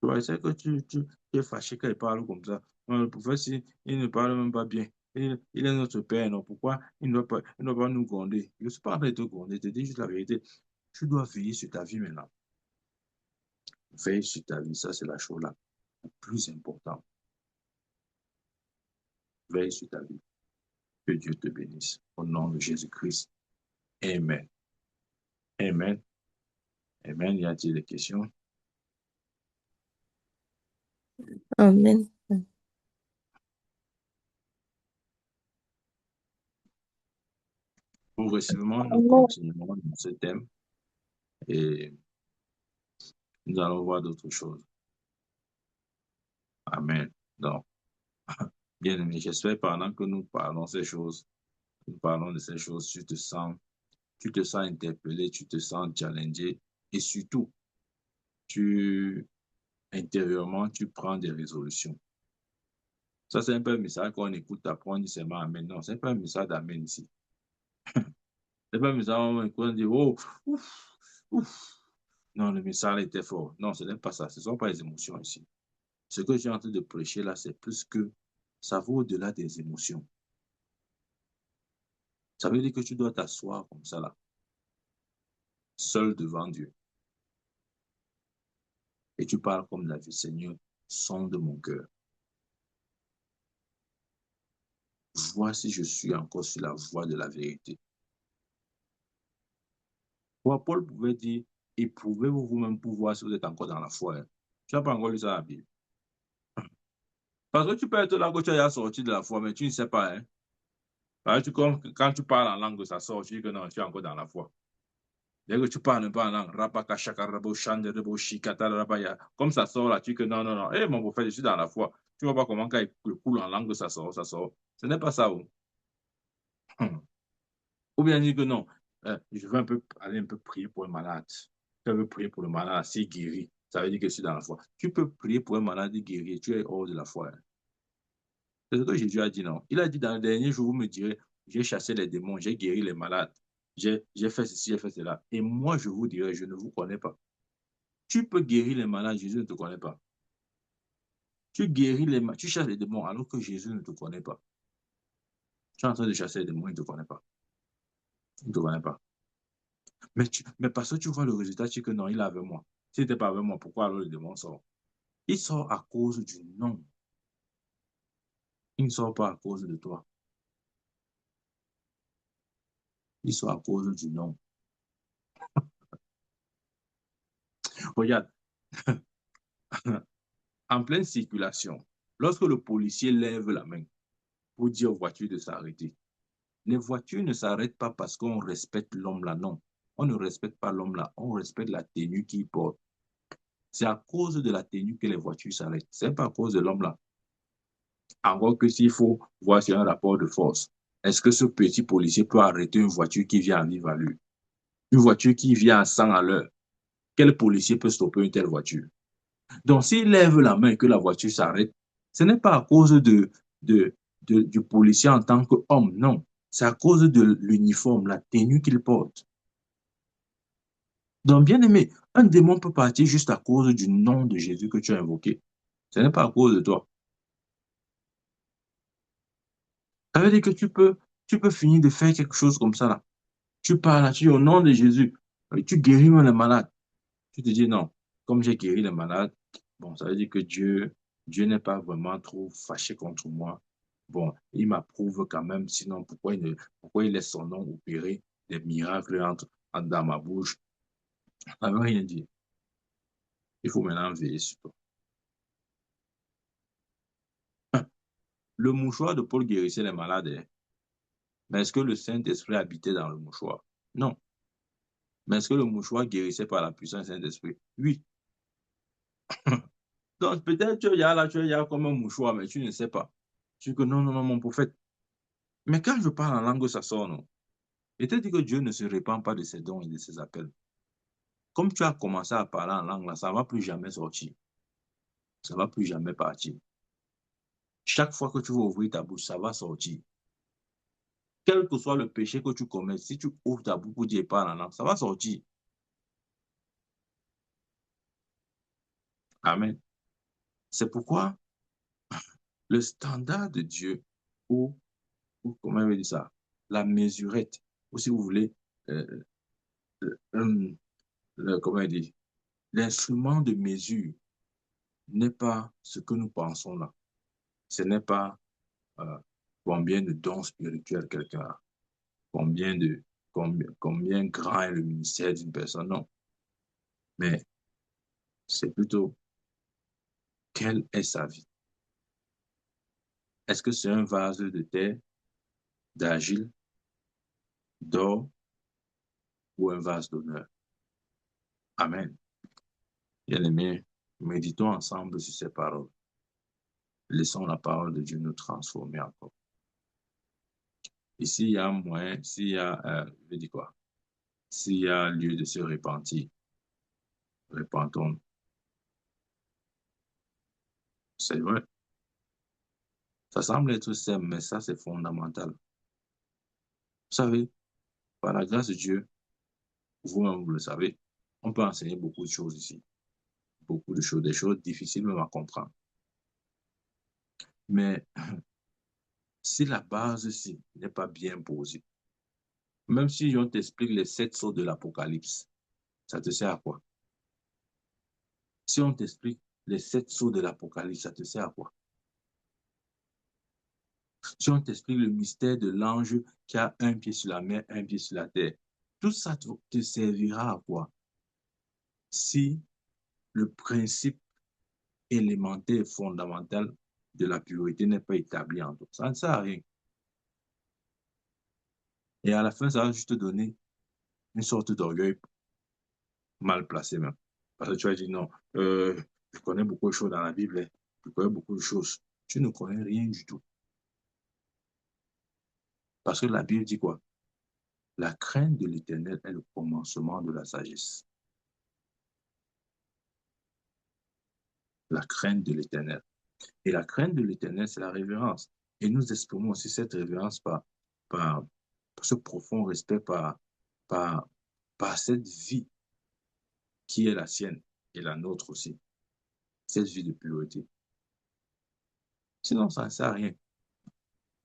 Tu vois, c'est que tu es fâché quand il parle comme ça. Le prophète, il ne parle même pas bien. Il est notre père, non? Pourquoi il ne doit pas nous gronder? Je ne suis pas en train de te gronder, je te dis juste la vérité. Tu dois veiller sur ta vie maintenant. Veille sur ta vie, ça c'est la chose la plus importante. Veille sur ta vie. Que Dieu te bénisse. Au nom de Jésus-Christ. Amen. Amen. Amen. Y a-t-il des questions? Amen. Progressivement, nous Amen. continuerons dans ce thème. Et nous allons voir d'autres choses. Amen. Donc, bien aimé, j'espère pendant que nous parlons ces choses, nous parlons de ces choses, tu te sens interpellé, tu te sens challengé et surtout, tu, intérieurement, tu prends des résolutions. Ça, c'est un peu un message qu'on écoute, après on dit seulement Amen. Non, c'est pas un message d'Amen ici. C'est pas un message où on dit, oh, ouf, ouf. Non, le message était fort. Non, ce n'est pas ça. Ce ne sont pas les émotions ici. Ce que je suis en train de prêcher là, c'est plus que ça va au-delà des émotions. Ça veut dire que tu dois t'asseoir comme ça là, seul devant Dieu. Et tu parles comme David, Seigneur, sonde mon cœur. Vois si je suis encore sur la voie de la vérité. Paul pouvait dire, éprouvez-vous vous-même pour voir si vous êtes encore dans la foi. Hein. Tu n'as pas encore lu ça dans la Bible. Parce que tu peux être là que tu as sorti de la foi, mais tu ne sais pas. Hein. Quand tu parles en langue, ça sort, tu dis que non, tu es encore dans la foi. Dès que tu parles pas en langue, comme ça sort là, tu dis que non, non, non, hey, mon prophète, je suis dans la foi. Tu ne vois pas comment quand il coule en langue, ça sort, ça sort. Ce n'est pas ça. Oh. Ou bien dire que non, je veux aller un peu prier pour un malade. Je veux prier pour le malade, s'il guérit. Ça veut dire que je suis dans la foi. Tu peux prier pour un malade et guérir, tu es hors de la foi. Hein. C'est ce que Jésus a dit, non. Il a dit dans le dernier jour, vous me direz, j'ai chassé les démons, j'ai guéri les malades, j'ai fait ceci, j'ai fait cela. Et moi, je vous dirai, je ne vous connais pas. Tu peux guérir les malades, Jésus ne te connaît pas. Tu chasses les démons alors que Jésus ne te connaît pas. Tu es en train de chasser les démons, il ne te connaît pas. Il ne te connaît pas. Mais parce que tu vois le résultat, tu dis que non, il est avec moi. S'il n'était pas avec moi, pourquoi alors le démon sort? Il sort à cause du nom. Il ne sort pas à cause de toi. Il sort à cause du nom. Regarde, en pleine circulation, lorsque le policier lève la main pour dire aux voitures de s'arrêter, les voitures ne s'arrêtent pas parce qu'on respecte l'homme là, non. On ne respecte pas l'homme là, on respecte la tenue qu'il porte. C'est à cause de la tenue que les voitures s'arrêtent. Ce n'est pas à cause de l'homme là. Encore que s'il faut voir sur un rapport de force, est-ce que ce petit policier peut arrêter une voiture qui vient à vive allure? Une voiture qui vient à 100 à l'heure? Quel policier peut stopper une telle voiture? Donc, s'il lève la main et que la voiture s'arrête, ce n'est pas à cause du policier en tant qu'homme, non. C'est à cause de l'uniforme, la tenue qu'il porte. Donc, bien aimé, un démon peut partir juste à cause du nom de Jésus que tu as invoqué. Ce n'est pas à cause de toi. Ça veut dire que tu peux finir de faire quelque chose comme ça là. Tu parles là, tu dis au nom de Jésus, tu guéris même les malades. Tu te dis non, comme j'ai guéri les malades, bon, ça veut dire que Dieu n'est pas vraiment trop fâché contre moi. Bon, il m'approuve quand même, sinon pourquoi il laisse son nom opérer des miracles dans ma bouche? Ça ne veut rien dire. Il faut maintenant veiller sur toi. Le mouchoir de Paul guérissait les malades, hein. Mais est-ce que le Saint-Esprit habitait dans le mouchoir? Non. Mais est-ce que le mouchoir guérissait par la puissance du Saint-Esprit? Oui. Donc peut-être tu es là, tu es là comme un mouchoir, mais tu ne sais pas. Tu dis que non, non, non, mon prophète. Mais quand je parle en langue, ça sort, non? Et te dit que Dieu ne se répand pas de ses dons et de ses appels. Comme tu as commencé à parler en langue, là, ça ne va plus jamais sortir. Ça ne va plus jamais partir. Chaque fois que tu vas ouvrir ta bouche, ça va sortir. Quel que soit le péché que tu commets, si tu ouvres ta bouche pour dire parle en langue, ça va sortir. Amen. C'est pourquoi le standard de Dieu, ou comment on veut dire ça, la mesurette, ou si vous voulez, euh, euh, comment on dit, l'instrument de mesure n'est pas ce que nous pensons là. Ce n'est pas euh, combien de dons spirituels quelqu'un a, combien grand est le ministère d'une personne, non. Mais c'est plutôt quelle est sa vie. Est-ce que c'est un vase de terre, d'argile, d'or ou un vase d'honneur? Amen. Bien-aimés, méditons ensemble sur ces paroles. Laissons la parole de Dieu nous transformer encore. Et s'il y a moyen, s'il y a, je dis quoi? S'il y a lieu de se repentir, repentons. C'est vrai. Ça semble être simple, mais ça, c'est fondamental. Vous savez, par la grâce de Dieu, vous-même, vous le savez, on peut enseigner beaucoup de choses ici. Beaucoup de choses, des choses difficiles même à comprendre. Mais si la base ici n'est pas bien posée, même si on t'explique les 7 sceaux de l'Apocalypse, ça te sert à quoi? Si on t'explique les 7 sceaux de l'Apocalypse, ça te sert à quoi? Si on t'explique le mystère de l'ange qui a un pied sur la mer, un pied sur la terre, tout ça te servira à quoi? Si le principe élémentaire, fondamental de la pureté n'est pas établi en toi, ça ne sert à rien. Et à la fin, ça va juste te donner une sorte d'orgueil mal placé même. Parce que tu vas dire non, je connais beaucoup de choses dans la Bible, hein. Je connais beaucoup de choses. Tu ne connais rien du tout. Parce que la Bible dit quoi? La crainte de l'Éternel est le commencement de la sagesse. La crainte de l'Éternel. Et la crainte de l'Éternel, c'est la révérence. Et nous exprimons aussi cette révérence par ce profond respect, par, par cette vie qui est la sienne et la nôtre aussi. Cette vie de pureté. Sinon, ça ne sert à rien.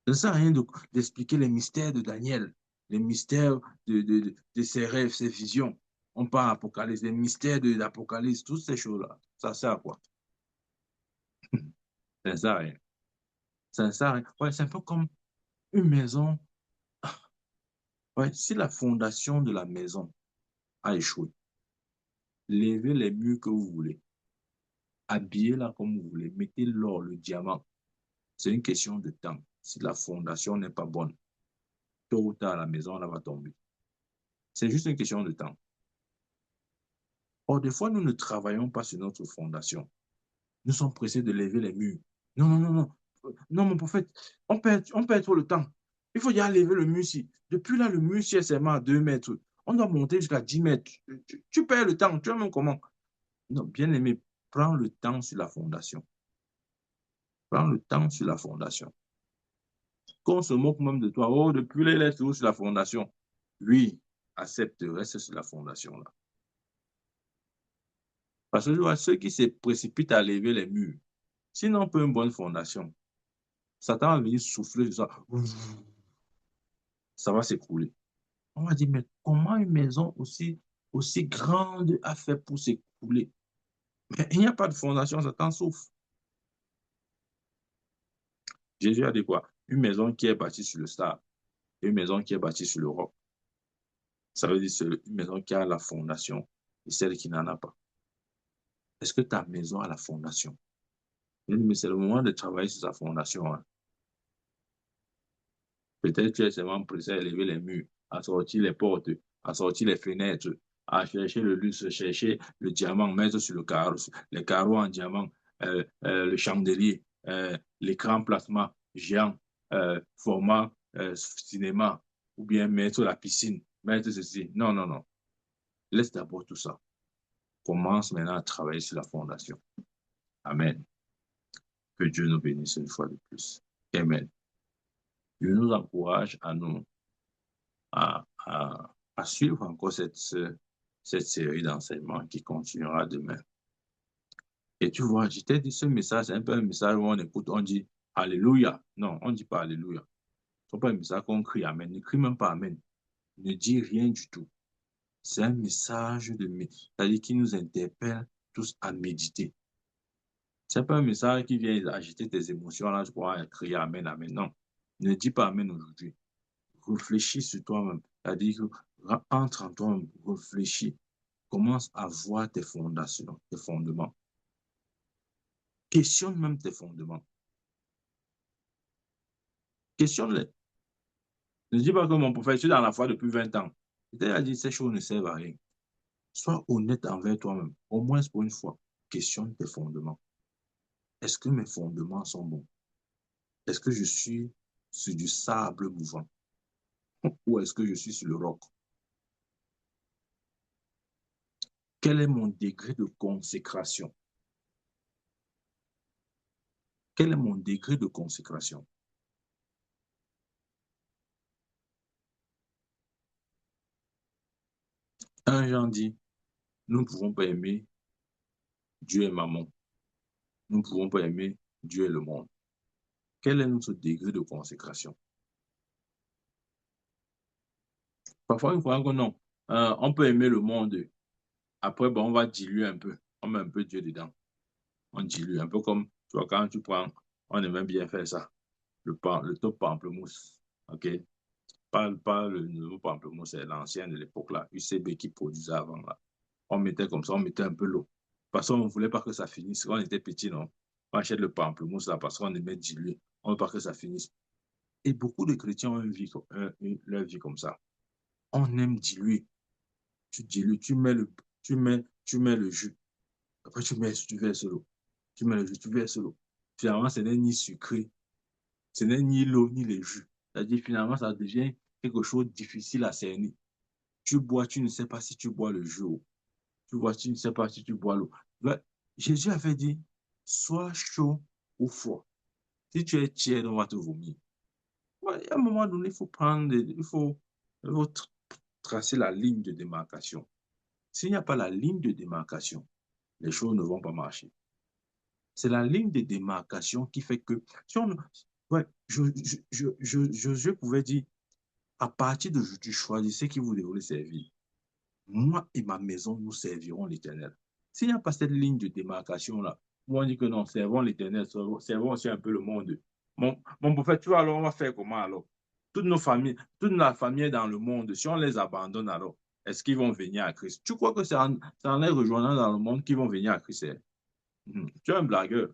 Ça ne sert à rien d'expliquer les mystères de Daniel, les mystères de ses rêves, ses visions. On parle d'Apocalypse, les mystères de l'Apocalypse, toutes ces choses-là. Ça sert à quoi? Ça ne sert à rien. Ça ne sert à rien. Ouais, c'est un peu comme une maison. Ouais, si la fondation de la maison a échoué, levez les murs que vous voulez, habillez-la comme vous voulez, mettez l'or, le diamant. C'est une question de temps. Si la fondation n'est pas bonne, tôt ou tard, la maison elle va tomber. C'est juste une question de temps. Or, des fois, nous ne travaillons pas sur notre fondation. Nous sommes pressés de lever les murs. Non, non, non, non. Non, mon prophète, on perd trop le temps. Il faut déjà lever le mur ici. Depuis là, le mur ici est seulement à 2 mètres. On doit monter jusqu'à 10 mètres. Tu perds le temps. Tu vois même comment? Non, bien aimé, prends le temps sur la fondation. Prends le temps sur la fondation. Qu'on se moque même de toi. Oh, depuis là, il est toujours sur la fondation. Oui, accepte, reste sur la fondation là. Parce que je vois ceux qui se précipitent à lever les murs, s'ils n'ont pas une bonne fondation, Satan va venir souffler sur ça. Ça va s'écrouler. On va dire, mais comment une maison aussi grande a fait pour s'écrouler? Mais il n'y a pas de fondation, Satan souffle. Jésus a dit quoi? Une maison qui est bâtie sur le sable, et une maison qui est bâtie sur le roc. Ça veut dire c'est une maison qui a la fondation et celle qui n'en a pas. Est-ce que ta maison a la fondation? Mais c'est le moment de travailler sur sa fondation, hein. Peut-être tu es seulement pressé à élever les murs, à sortir les portes, à sortir les fenêtres, à chercher le luxe, chercher le diamant, mettre sur le carreau, les carreaux en diamant, le chandelier, l'écran plasma géant, format cinéma, ou bien mettre la piscine, mettre ceci. Non, non, non. Laisse d'abord tout ça. Commence maintenant à travailler sur la fondation. Amen. Que Dieu nous bénisse une fois de plus. Amen. Dieu nous encourage à suivre encore cette série d'enseignements qui continuera demain. Et tu vois, je t'ai dit, ce message, c'est un peu un message où on écoute, on dit Alléluia. Non, on ne dit pas Alléluia. Ce n'est pas un message qu'on crie Amen. Ne crie même pas Amen. Ne dis rien du tout. C'est un message c'est-à-dire qui nous interpelle tous à méditer. Ce n'est pas un message qui vient agiter tes émotions, là, je crois, crier Amen, Amen. Non. Ne dis pas Amen aujourd'hui. Réfléchis sur toi-même. C'est-à-dire que entre en toi, réfléchis. Commence à voir tes fondations, tes fondements. Questionne même tes fondements. Questionne-les. Ne dis pas que mon prophète, je suis dans la foi depuis 20 ans. Il t'a dit ces choses ne servent à rien. Sois honnête envers toi-même, au moins pour une fois. Questionne tes fondements. Est-ce que mes fondements sont bons? Est-ce que je suis sur du sable mouvant ou est-ce que je suis sur le roc? Quel est mon degré de consécration? Quel est mon degré de consécration? 1 Jean dit, nous ne pouvons pas aimer Dieu et maman. Nous ne pouvons pas aimer Dieu et le monde. Quel est notre degré de consécration? Parfois, il faut que non. On peut aimer le monde. Après, bon, on va diluer un peu. On met un peu Dieu dedans. On dilue. Un peu comme, tu vois, quand tu prends, on aime bien faire ça. Le top pamplemousse. OK? Pas le nouveau pamplemousse, c'est l'ancien de l'époque, là. UCB qui produisait avant, là. On mettait comme ça, on mettait un peu l'eau. Parce qu'on ne voulait pas que ça finisse. Quand on était petit, non? On achète le pamplemousse, là, parce qu'on aimait diluer. On ne veut pas que ça finisse. Et beaucoup de chrétiens ont leur vie comme ça. On aime diluer. Tu dilues, tu mets le jus. Après, tu verses l'eau. Tu mets le jus, tu verses l'eau. Finalement, ce n'est ni sucré, ce n'est ni l'eau, ni le jus. C'est-à-dire, finalement, ça devient quelque chose de difficile à cerner. Tu bois, tu ne sais pas si tu bois le jus. Tu bois, tu ne sais pas si tu bois l'eau. Jésus avait dit, sois chaud ou froid. Si tu es tiède, on va te vomir. Ouais, à un moment donné, il faut tracer la ligne de démarcation. S'il n'y a pas la ligne de démarcation, les choses ne vont pas marcher. C'est la ligne de démarcation qui fait que, si on, ouais, je pouvais dire, à partir d'aujourd'hui, choisissez qui vous devez servir. Moi et ma maison, nous servirons l'Éternel. S'il n'y a pas cette ligne de démarcation-là, moi on dit que non, servons l'Éternel, servons aussi un peu le monde. Mon prophète, tu vois, alors on va faire comment alors? Toutes nos familles, toute la famille est dans le monde, si on les abandonne alors, est-ce qu'ils vont venir à Christ? Tu crois que c'est en les rejoignant dans le monde qu'ils vont venir à Christ? Tu es un blagueur.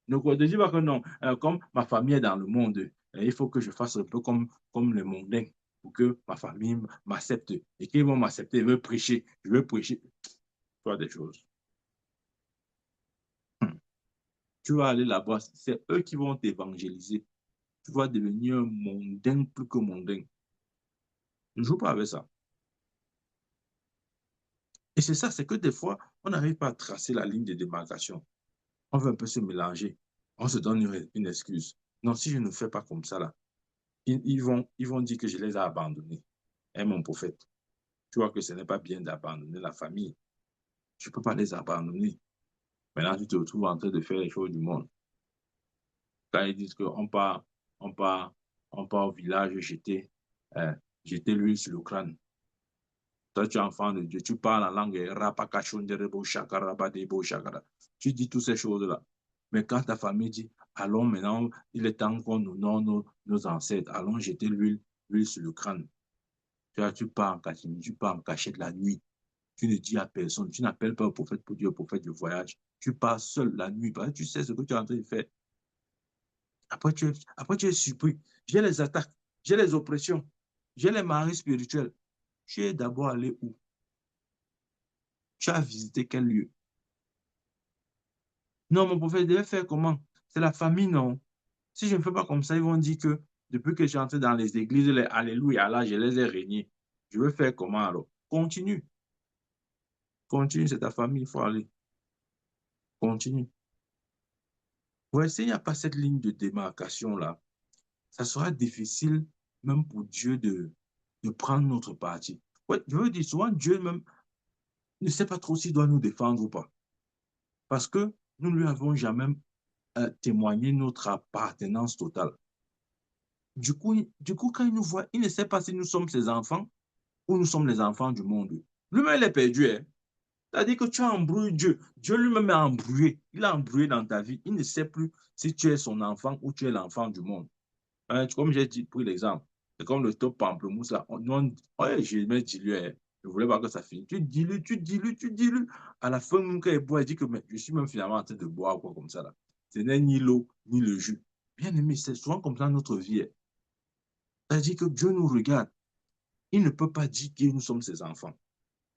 Donc, ne dis pas que non, comme ma famille est dans le monde, il faut que je fasse un peu comme les mondains pour que ma famille m'accepte et qu'ils vont m'accepter. Je veux prêcher. Toi, des choses. Tu vas aller là-bas, c'est eux qui vont t'évangéliser. Tu vas devenir un mondain plus que mondain. Ne joue pas avec ça. Et c'est ça, c'est que des fois, on n'arrive pas à tracer la ligne de démarcation. On veut un peu se mélanger. On se donne une excuse. Non, si je ne fais pas comme ça, là, ils vont dire que je les ai abandonnés. Et mon prophète, tu vois que ce n'est pas bien d'abandonner la famille. Tu ne peux pas les abandonner. Maintenant, tu te retrouves en train de faire les choses du monde. Quand ils disent on part, on part au village euh, jeter l'huile sur le crâne. Toi, tu es enfant de Dieu, tu parles en langue tu dis toutes ces choses-là. Mais quand ta famille dit, allons maintenant, il est temps qu'on honore nos ancêtres, allons jeter l'huile sur le crâne. Tu pars en cachette, tu pars en cachette la nuit. Tu ne dis à personne, tu n'appelles pas un prophète pour dire au prophète du voyage. Tu pars seul la nuit parce que tu sais ce que tu es en train de faire. Après, tu es surpris. J'ai les attaques, j'ai les oppressions, j'ai les maris spirituels. Tu es d'abord allé où? Tu as visité quel lieu? Non, mon prophète devait faire comment? C'est la famille, non? Si je ne fais pas comme ça, ils vont dire que depuis que je suis entré dans les églises, les Alléluia, là, je les ai régnés. Je veux faire comment alors? Continue. Continue, c'est ta famille, il faut aller. Continue. Ouais, s'il n'y a pas cette ligne de démarcation-là, ça sera difficile même pour Dieu de prendre notre parti. Ouais, je veux dire, souvent, Dieu même ne sait pas trop s'il doit nous défendre ou pas. Parce que nous ne lui avons jamais témoigné notre appartenance totale. Du coup, quand il nous voit, il ne sait pas si nous sommes ses enfants ou nous sommes les enfants du monde. Lui-même, il est perdu. Hein? C'est-à-dire que tu as embrouillé Dieu. Dieu lui-même a embrouillé. Il a embrouillé dans ta vie. Il ne sait plus si tu es son enfant ou tu es l'enfant du monde. Comme j'ai dit, pris l'exemple, c'est comme le top pamplemousse là. Ouais, je mets dilué. Hein. Je ne voulais pas que ça finisse. Tu dilues, tu dilues, tu dilues. À la fin, mon il boit, il dit que mais, je suis même finalement en train de boire quoi comme ça là. Ce n'est ni l'eau, ni le jus. Bien aimé, c'est souvent comme ça notre vie. Hein. C'est-à-dire que Dieu nous regarde. Il ne peut pas dire que nous sommes ses enfants.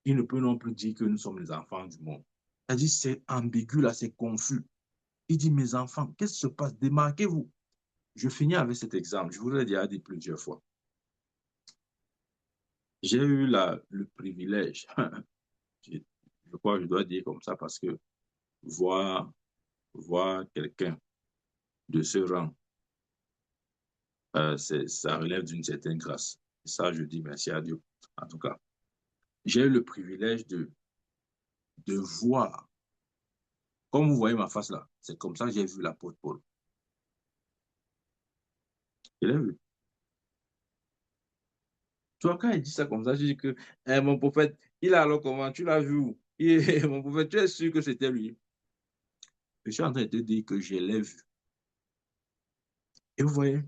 il ne peut non plus dire que nous sommes les enfants du monde. Il dit, c'est ambigu là, c'est confus. Il dit, mes enfants, qu'est-ce qui se passe? Démarquez-vous. Je finis avec cet exemple. Je vous l'ai déjà dit plusieurs fois. J'ai eu le privilège, je crois que je dois dire comme ça parce que voir quelqu'un de ce rang, ça relève d'une certaine grâce. Et ça, je dis merci à Dieu. En tout cas, j'ai eu le privilège de voir, comme vous voyez ma face là, c'est comme ça que j'ai vu l'apôtre Paul. Je l'ai vu. Tu vois, quand il dit ça comme ça, je dis que mon prophète, il a alors comment, tu l'as vu où? Mon prophète, tu es sûr que c'était lui? Je suis en train de te dire que je l'ai vu. Et vous voyez,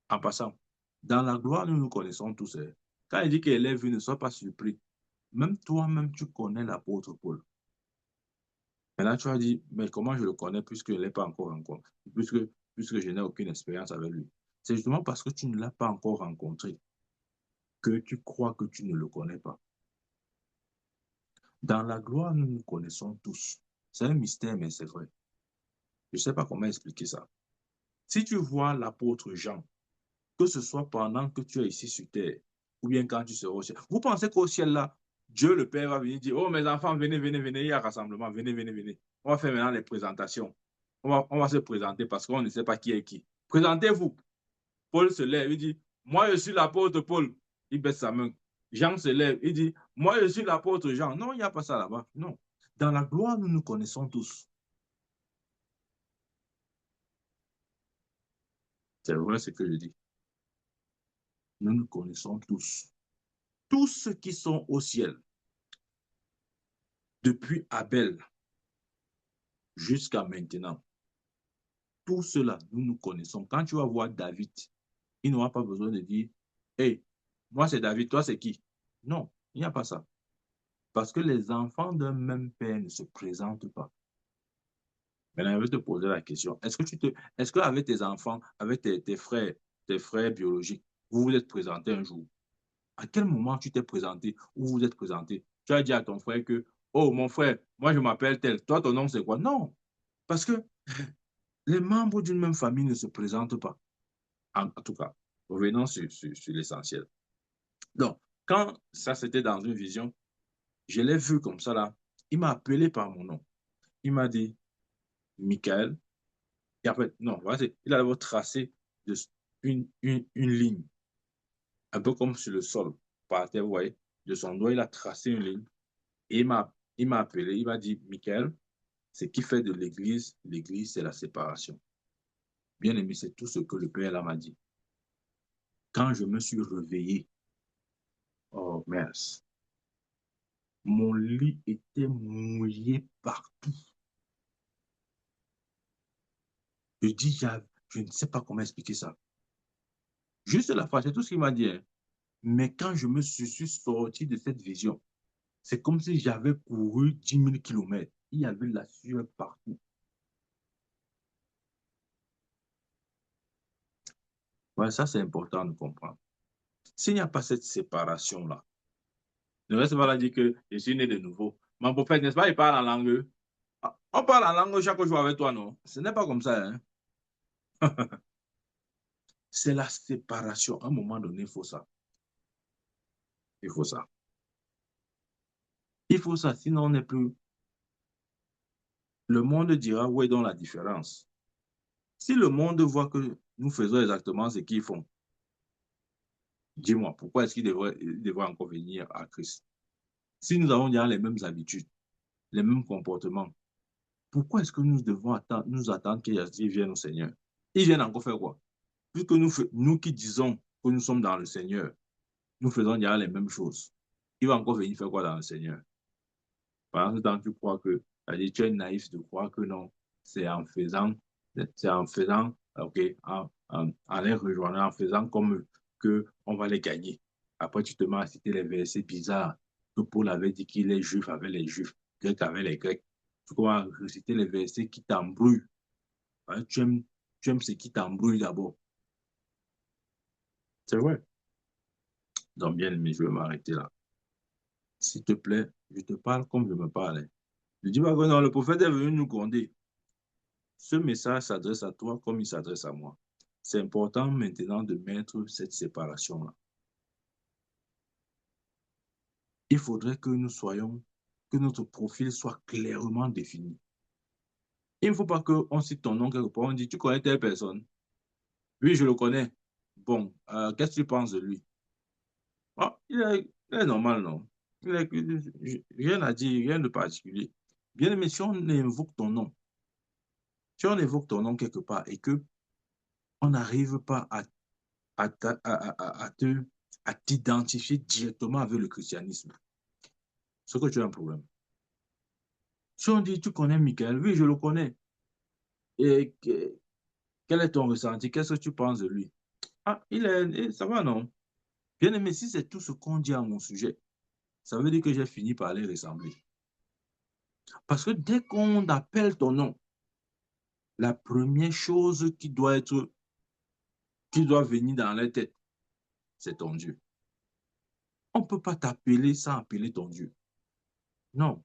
en passant, dans la gloire, nous nous connaissons tous. Quand il dit qu'il est vu, ne sois pas surpris. Même toi-même, tu connais l'apôtre Paul. Maintenant, tu as dit, mais comment je le connais puisque je ne l'ai pas encore rencontré, puisque je n'ai aucune expérience avec lui. C'est justement parce que tu ne l'as pas encore rencontré que tu crois que tu ne le connais pas. Dans la gloire, nous nous connaissons tous. C'est un mystère, mais c'est vrai. Je ne sais pas comment expliquer ça. Si tu vois l'apôtre Jean, que ce soit pendant que tu es ici sur terre, ou bien quand tu seras au ciel, vous pensez qu'au ciel là, Dieu le Père va venir dire, oh mes enfants, venez, venez, venez, il y a rassemblement, venez, venez, venez. On va faire maintenant les présentations. On va se présenter parce qu'on ne sait pas qui est qui. Présentez-vous. Paul se lève, il dit, moi je suis l'apôtre Paul. Il baisse sa main. Jean se lève, il dit, moi je suis l'apôtre Jean. Non, il n'y a pas ça là-bas. Non. Dans la gloire, nous nous connaissons tous. C'est vrai ce que je dis. Nous nous connaissons tous. Tous ceux qui sont au ciel, depuis Abel jusqu'à maintenant, tout cela, nous nous connaissons. Quand tu vas voir David, il n'aura pas besoin de dire, hey, moi c'est David, toi c'est qui? Non, il n'y a pas ça. Parce que les enfants d'un même père ne se présentent pas. Maintenant, je vais te poser la question. Est-ce qu'avec tes enfants, avec tes frères biologiques, vous vous êtes présentés un jour? À quel moment tu t'es présenté ou vous êtes présenté? Tu as dit à ton frère que, oh, mon frère, moi je m'appelle tel. Toi, ton nom c'est quoi? Non. Parce que les membres d'une même famille ne se présentent pas. En tout cas, revenons sur l'essentiel. Donc, quand ça c'était dans une vision, je l'ai vu comme ça là. Il m'a appelé par mon nom. Il m'a dit, Michael. Et en fait, non, voilà, il a d'abord tracé une ligne, un peu comme sur le sol, par terre, vous voyez. De son doigt, il a tracé une ligne. Et il m'a appelé, il m'a dit, Michael, ce qui fait de l'Église, c'est la séparation. Bien aimé, c'est tout ce que le Père là m'a dit. Quand je me suis réveillé, oh mince, mon lit était mouillé partout. Je dis, je ne sais pas comment expliquer ça. Juste la face, c'est tout ce qu'il m'a dit. Hein. Mais quand je me suis sorti de cette vision, c'est comme si j'avais couru 10 000 kilomètres. Il y avait la sueur partout. Ouais, ça, c'est important de comprendre. S'il n'y a pas cette séparation-là, ne reste pas là dire que je suis né de nouveau. Mon prophète, n'est-ce pas, il parle en langue. Ah, on parle en langue chaque jour avec toi, non? Ce n'est pas comme ça. Hein? C'est la séparation. À un moment donné, il faut ça. Il faut ça. Il faut ça, sinon on n'est plus. Le monde dira où est donc la différence. Si le monde voit que nous faisons exactement ce qu'ils font, dis-moi, pourquoi est-ce qu'ils devraient encore venir à Christ? Si nous avons déjà les mêmes habitudes, les mêmes comportements, pourquoi est-ce que nous devons nous attendre qu'ils viennent au Seigneur? Ils viennent encore faire quoi? Puisque nous qui disons que nous sommes dans le Seigneur, nous faisons déjà les mêmes choses. Il va encore venir faire quoi dans le Seigneur? Pendant ce temps, tu crois que, c'est-à-dire, tu es naïf de croire que non, c'est en faisant, ok, en les rejoignant, en faisant comme eux, qu'on va les gagner. Après, tu te mets à citer les versets bizarres que Paul avait dit qu'il est juif avec les juifs, grec avec les grecs. Tu commences à reciter les versets qui t'embrouillent. Hein, tu aimes ce qui t'embrouille d'abord. C'est vrai. Donc, bien aimé, je vais m'arrêter là. s'il te plaît, je te parle comme je me parlais. Ne dis pas que non, le prophète est venu nous gronder. Ce message s'adresse à toi comme il s'adresse à moi. C'est important maintenant de mettre cette séparation-là. Il faudrait que nous soyons, que notre profil soit clairement défini. Il ne faut pas qu'on cite ton nom quelque part, on dit, tu connais telle personne? Oui, je le connais. Bon, qu'est-ce que tu penses de lui? Ah, il est normal, non? Rien à dire, rien de particulier. Bien aimé, si on invoque ton nom, si on évoque ton nom quelque part et que on n'arrive pas à t'identifier directement avec le christianisme, c'est que tu as un problème. Si on dit, tu connais Michael, oui, je le connais. Et quel est ton ressenti? Qu'est-ce que tu penses de lui? Ah, ça va, non? Bien aimé, si c'est tout ce qu'on dit à mon sujet, ça veut dire que j'ai fini par les ressembler. Parce que dès qu'on appelle ton nom, la première chose qui doit venir dans la tête, c'est ton Dieu. On ne peut pas t'appeler sans appeler ton Dieu. Non,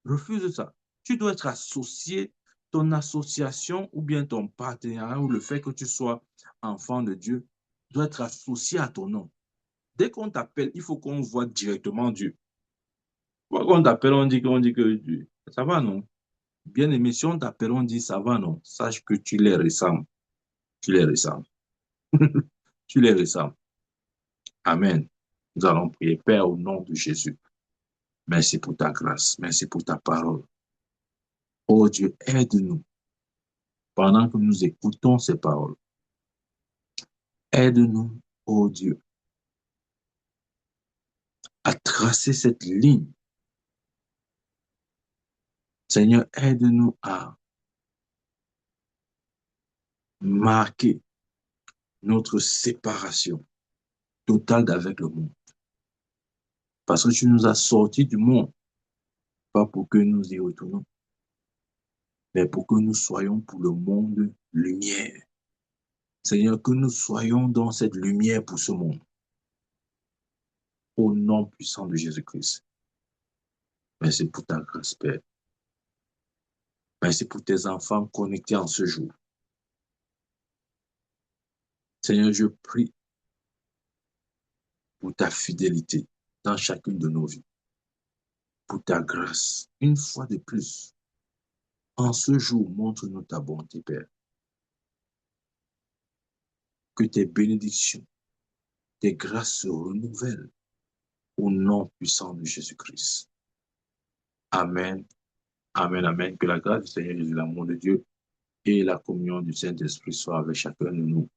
refuse ça. Tu dois être associé, ton association ou bien ton partenariat ou le fait que tu sois enfant de Dieu doit être associé à ton nom. Dès qu'on t'appelle, il faut qu'on voit directement Dieu. Quand on t'appelle, on dit que Dieu, ça va, non? Bien aimé, si on t'appelle, on dit ça va, non? Sache que tu les ressembles. Tu les ressembles. Tu les ressembles. Amen. Nous allons prier, Père, au nom de Jésus. Merci pour ta grâce. Merci pour ta parole. Oh Dieu, aide-nous pendant que nous écoutons ces paroles. Aide-nous, oh Dieu, à tracer cette ligne. Seigneur, aide-nous à marquer notre séparation totale d'avec le monde. Parce que tu nous as sortis du monde, pas pour que nous y retournons, mais pour que nous soyons pour le monde lumière. Seigneur, que nous soyons dans cette lumière pour ce monde. Au nom puissant de Jésus-Christ. Merci pour ta grâce, Père. Merci pour tes enfants connectés en ce jour. Seigneur, je prie pour ta fidélité dans chacune de nos vies. Pour ta grâce, une fois de plus. En ce jour, montre-nous ta bonté, Père. Que tes bénédictions, tes grâces se renouvellent au nom puissant de Jésus-Christ. Amen. Amen, amen. Que la grâce du Seigneur Jésus, l'amour de Dieu et la communion du Saint-Esprit soient avec chacun de nous.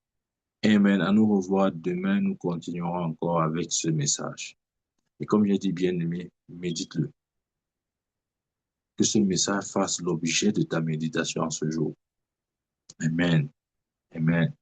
Amen. À nous revoir demain. Nous continuerons encore avec ce message. Et comme j'ai dit, bien-aimé, médite-le. Que ce message fasse l'objet de ta méditation ce jour. Amen. Amen.